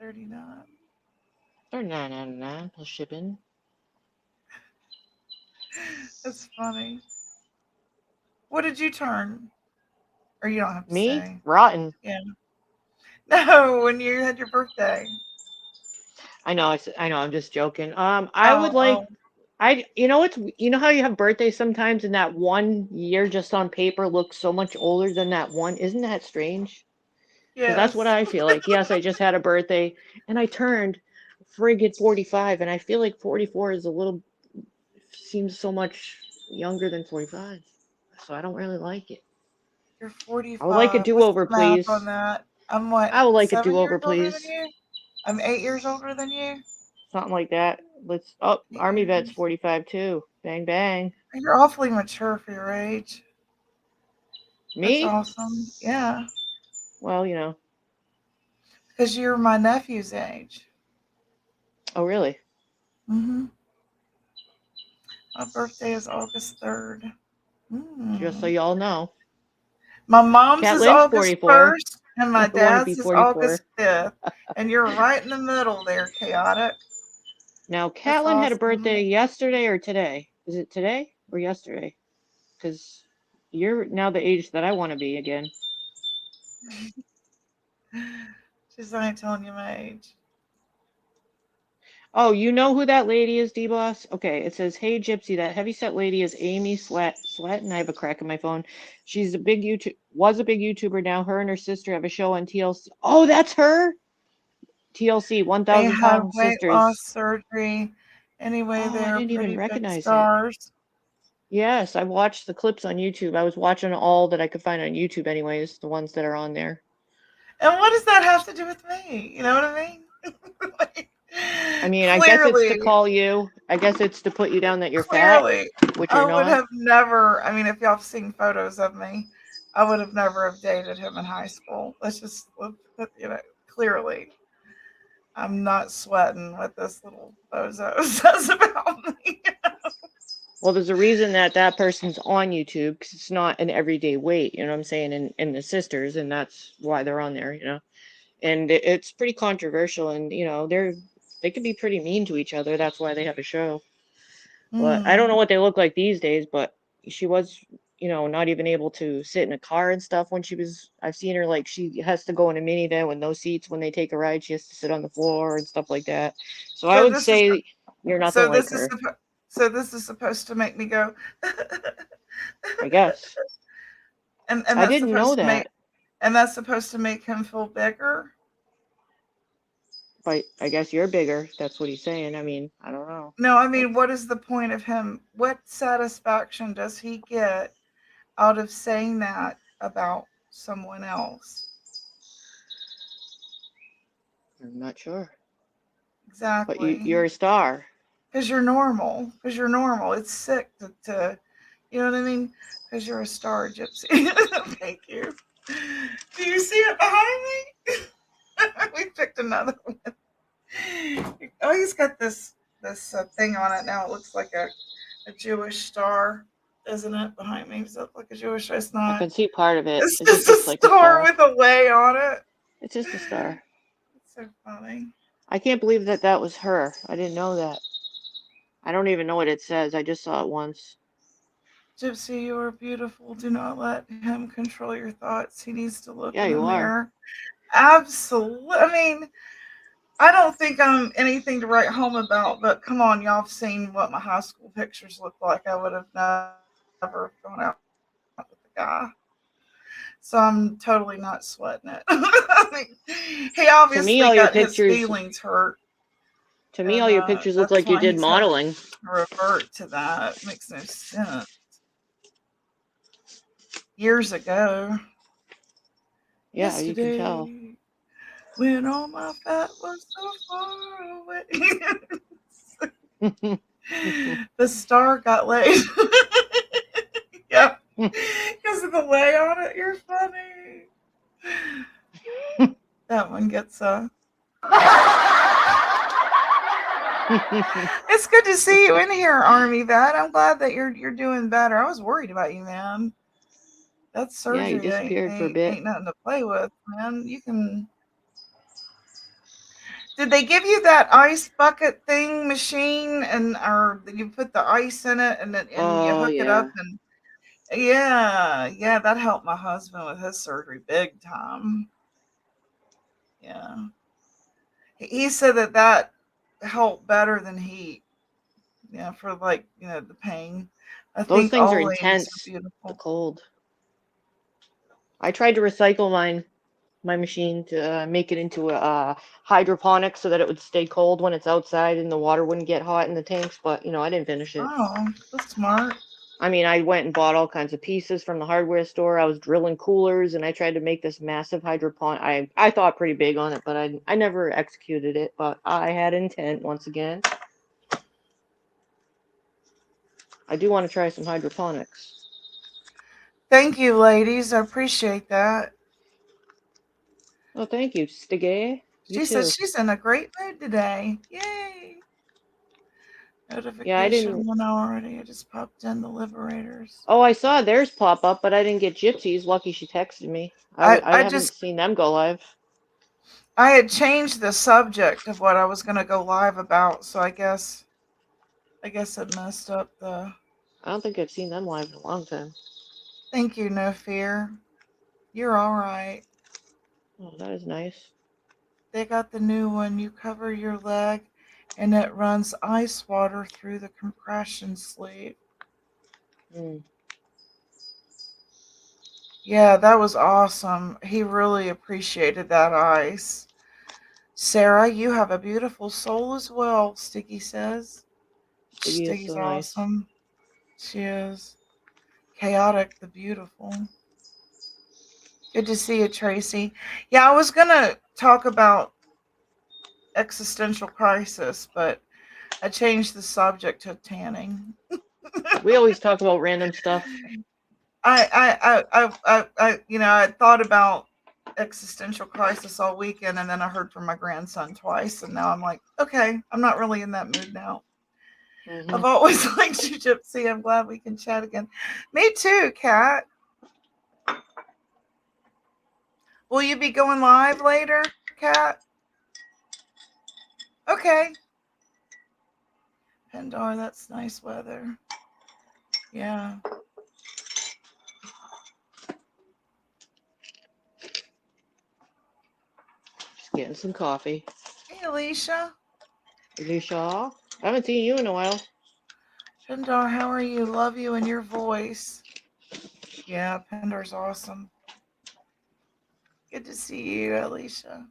39. $39.99 plus shipping. That's funny. What did you turn? Or you don't have to Me? say. Rotten. Yeah. No, when you had your birthday. I know. I know. I'm just joking. I would Oh, like. oh, You know how you have birthdays sometimes, and that one year just on paper looks so much older than that one. Isn't that strange? Because that's what yes. I feel like. Yes, I just had a birthday, and I turned friggin' 45, and I feel like 44 is a little seems so much younger than 45. So I don't really like it. You're I would like a 45. What's the do-over, math on please. that? I'm what, I would like a 7 years do-over, older than please. you? I'm 8 years older than you? Something like that. Let's. Oh, 8 Army vet's years. 45 too. Bang bang. You're awfully mature for your age. That's Me? awesome. Yeah. Well, you know. Because you're my nephew's age. Oh, really? Mm-hmm. My birthday is August 3rd. Just so Mm. y'all know. My mom's Cat is Lynn's August 44. 1st, and I my want to be dad's is 44. August 5th. And you're right in the middle there, chaotic. Now, That's Catlin had a awesome. birthday yesterday or today. Is it today or yesterday? Because you're now the age that I want to be again. She's I ain't telling you my age. Oh, you know who that lady is, D-Boss? Okay, it says, "Hey Gypsy, that heavyset lady is Amy Slatton." I have a crack in my phone. She's a big was a big YouTuber. Now her and her sister have a show on TLC. Oh, that's her. TLC, They 1,000 had Pound weight loss Sisters. surgery. Anyway, Oh, I they're didn't even pretty big recognize it. stars. Yes, I watched the clips on YouTube. I was watching all that I could find on YouTube, anyways, the ones that are on there. And what does that have to do with me? You know what I mean? Like, I mean, I guess it's to clearly, call you. I guess it's to put you down that you're fat, clearly, which I you're would not. have never. I mean, if y'all have seen photos of me, I would have never have dated him in high school. Clearly, I'm not sweating what this little bozo says about me. Well, there's a reason that that person's on YouTube because it's not an everyday weight. You know what I'm saying? In the sisters, and that's why they're on there. You know, and it's pretty controversial, and they can be pretty mean to each other. That's why they have a show. But I don't know Mm. what they look like these days, but she was, not even able to sit in a car and stuff when she was. I've seen her like she has to go in a minivan with no seats when they take a ride. She has to sit on the floor and stuff like that. So I So would this is say you're nothing so like this is her, so this is supposed to make me go, I guess. and I that's didn't know supposed to make that, him feel bigger. but I guess you're bigger. That's what he's saying. I mean, I don't know. No, I But mean, what is the point of him? What satisfaction does he get out of saying that about someone else? I'm not sure. But Exactly. you're a star. Because you're normal. Because you're normal. It's sick to, you know what I mean? Because you're a star, Gypsy. Thank you. Do you see it behind me? We picked another one. Oh, he's got this thing on it now. It looks like a Jewish star, doesn't it? Behind me, does it look like a Jewish star? It's I not. can see part of it. It's It just just a looks like a star star. with a way on it. It's just a star. It's so funny. I can't believe that that was her. I didn't know that. I don't even know what it says. I just saw it once. Gypsy, you are beautiful. Do not let him control your thoughts. He needs to look Yeah, in the you are. mirror. Absolutely. I mean, I don't think I'm anything to write home about, but come on, y'all have seen what my high school pictures look like. I would have never gone out with the guy. So I'm totally not sweating it. I mean, he To obviously me, all got your his pictures. feelings hurt, To me, and all your pictures look that's like you why did he's having modeling. to revert to that. Makes no sense. Years ago, Yeah, you can tell. yesterday, when all my fat was so far away. The star got laid. Yeah, because of the lay on it. You're funny. That one gets It's good to see you in here, Army Vet. I'm glad that you're doing better. I was worried about you, man. That Yeah, you surgery ain't disappeared for a ain't, bit. ain't nothing to play with, man. You can. Did they give you that ice bucket thing machine, and or you put the ice in it, and you Oh, hook it up, yeah. and yeah, that helped my husband with his surgery big time. Yeah, he said that helped better than heat. Yeah, for like the pain. I Those think things are all ladies are intense. The beautiful. cold. I tried to recycle my machine to make it into a hydroponic so that it would stay cold when it's outside and the water wouldn't get hot in the tanks, but I didn't finish it. Oh, that's smart. I mean, I went and bought all kinds of pieces from the hardware store. I was drilling coolers and I tried to make this massive hydroponic. I thought pretty big on it, but I never executed it, but I had intent once again. I do want to try some hydroponics. Thank you, ladies. I appreciate that. Oh, thank you, Stigay. You She says too. she's in a great mood today. Yay! Yeah, I Notification didn't. went already. I just popped in the Liberators. Oh, I saw theirs pop up, but I didn't get Gypsy's. Lucky she texted me. I, I I haven't just seen them go live. I had changed the subject of what I was gonna go live about, so I guess it messed up the. I don't think I've seen them live in a long time. Thank you, no fear. You're all right. Oh, that is nice. They got the new one. You cover your leg, and it runs ice water through the compression sleeve. Mm. Yeah, that was awesome. He really appreciated that ice. Sarah, you have a beautiful soul as well, Sticky says. Stiggy is Sticky's so nice. awesome. She is. Chaotic the beautiful. Good to see you, Tracy. Yeah, I was going to talk about existential crisis, but I changed the subject to tanning. We always talk about random stuff. I thought about existential crisis all weekend, and then I heard from my grandson twice, and now I'm like, okay, I'm not really in that mood now. Hmm. I've always liked you, Gypsy. I'm glad we can chat again. Me too, Kat. Will you be going live later, Kat? Okay. Pendar, that's nice weather. Yeah. Just getting some coffee. Hey, Alicia. Alicia, I haven't seen you in a while. Pendar, how are you? Love you and your voice. Yeah, Pendar's awesome. Good to see you, Alicia.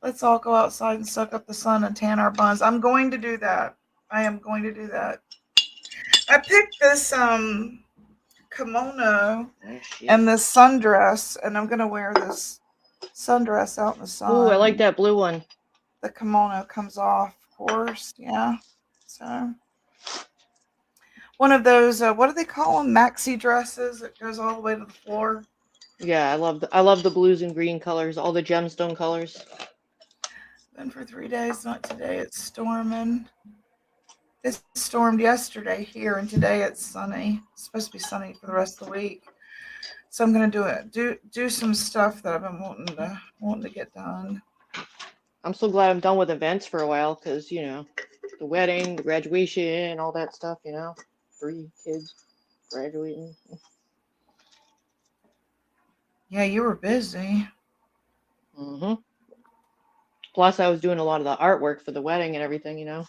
Let's all go outside and suck up the sun and tan our buns. I'm going to do that. I am going to do that. I picked this kimono Oh, shit. and this sundress, and I'm gonna wear this sundress out in the Ooh, I like sun. that blue one. the kimono comes off, of course. Yeah. So one of those, what do they call them? Maxi dresses that goes all the way to the floor. Yeah, I love the blues and green colors, all the gemstone colors. Been for 3 days, not today. It's storming. It stormed yesterday here, and today it's sunny. It's supposed to be sunny for the rest of the week. So I'm gonna do some stuff that I've been wanting to get done. I'm so glad I'm done with events for a while because, you know, the wedding, the graduation, all that stuff, you know. 3 kids graduating. Yeah, you were busy. hmm Plus, I was doing a lot of the artwork for the wedding and everything, you know.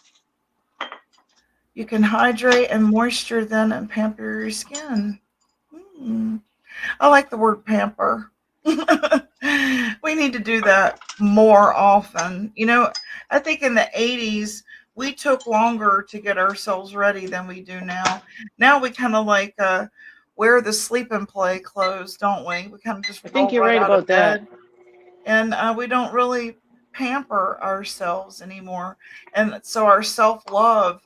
You can hydrate and moisture then and pamper your skin. I like the word pamper. We need to do that more often. You know, I think in the 80s, we took longer to get ourselves ready than we do now. Now we kind of like wear the sleep and play clothes, don't we? We kind of just I think roll you're right right out of about that. bed. And we don't really pamper ourselves anymore. And so our self love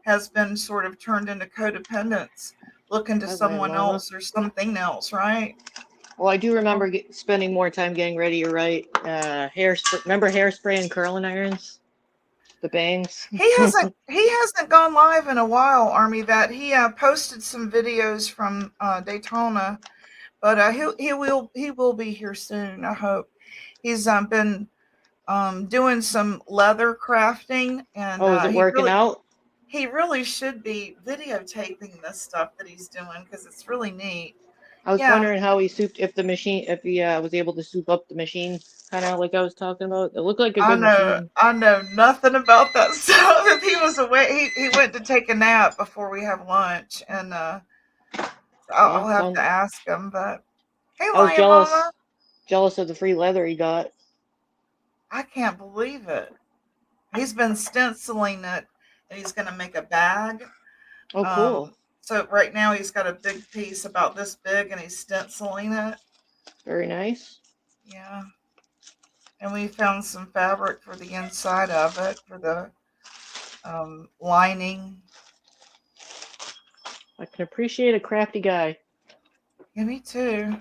has been sort of turned into codependence, looking to Hi, White someone Llama. else or something else, right? Well, I do remember spending more time getting ready. You're right. Remember hairspray and curling irons? The bangs? He hasn't gone live in a while, Army Vet. He posted some videos from Daytona, but he will be here soon. I hope. He's been doing some leather crafting, and Oh, is it working out? he really should be videotaping this stuff that he's doing because it's really neat. I was Yeah, wondering how if he was able to soup up the machine, kind of like I was talking about. It looked like a good machine. I know nothing about that stuff. If he was away, he went to take a nap before we have lunch, and I'll Well, have to ask him. But hey, I was Lion Mama, jealous of the free leather he got. I can't believe it. He's been stenciling it, and he's going to make a bag. Oh, Um, cool. so right now he's got a big piece about this big, and he's stenciling it. Very nice. Yeah, and we found some fabric for the inside of it for the lining. I can appreciate a crafty guy. Yeah, me too.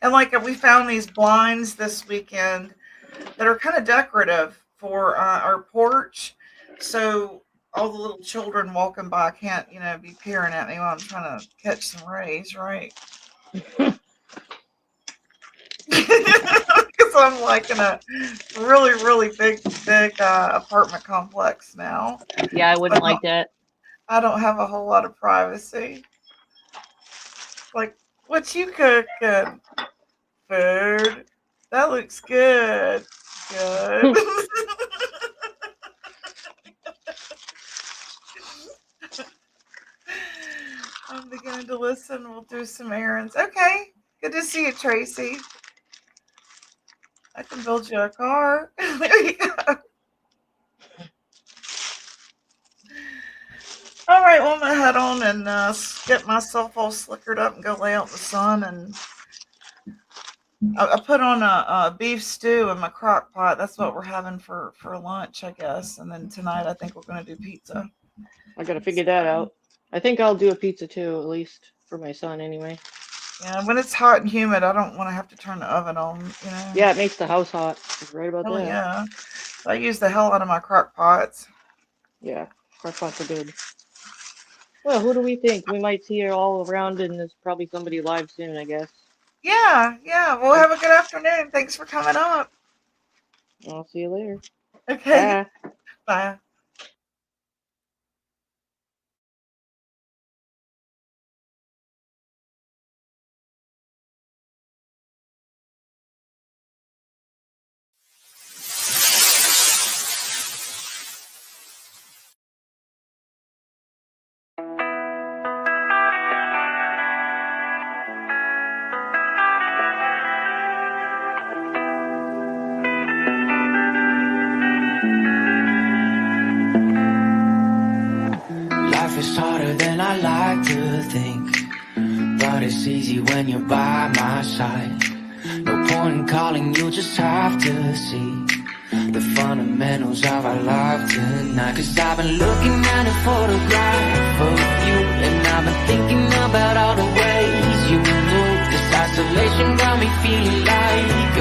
And like we found these blinds this weekend that are kind of decorative for our porch. So all the little children walking by can't, be peering at me while I'm trying to catch some rays, right? Because I'm like in a really, really big apartment complex now. Yeah, I So wouldn't like that. I don't have a whole lot of privacy. Like, what you cooking? Food. That looks good. Good. I'm beginning to listen. We'll do some errands. Okay. Good to see you, Tracy. I can build you a car. There you go. All right. Well, I'm going to head on and get myself all slickered up and go lay out in the sun. And I put on a beef stew in my crock pot. That's what we're having for lunch, I guess. And then tonight, I think we're going to do pizza. I gotta figure that out. I think I'll do a pizza too, at least for my son anyway. Yeah, when it's hot and humid, I don't want to have to turn the oven on, Yeah, it makes the house hot. You're right about Oh, that. yeah. So I use the hell out of my crock pots. Yeah, crock pots are good. Well, who do we think? We might see her all around, and there's probably somebody live soon, I guess. Yeah. Well, have a good afternoon. Thanks for coming up. I'll see you later. Okay. Bye. Bye. Life is harder than I like to think, but it's easy when you're by my side. No point point in calling, you just have to see the fundamentals of our life tonight. Cause I've been looking at a photograph of you, and I've been thinking about all the ways you move. This isolation got me feeling like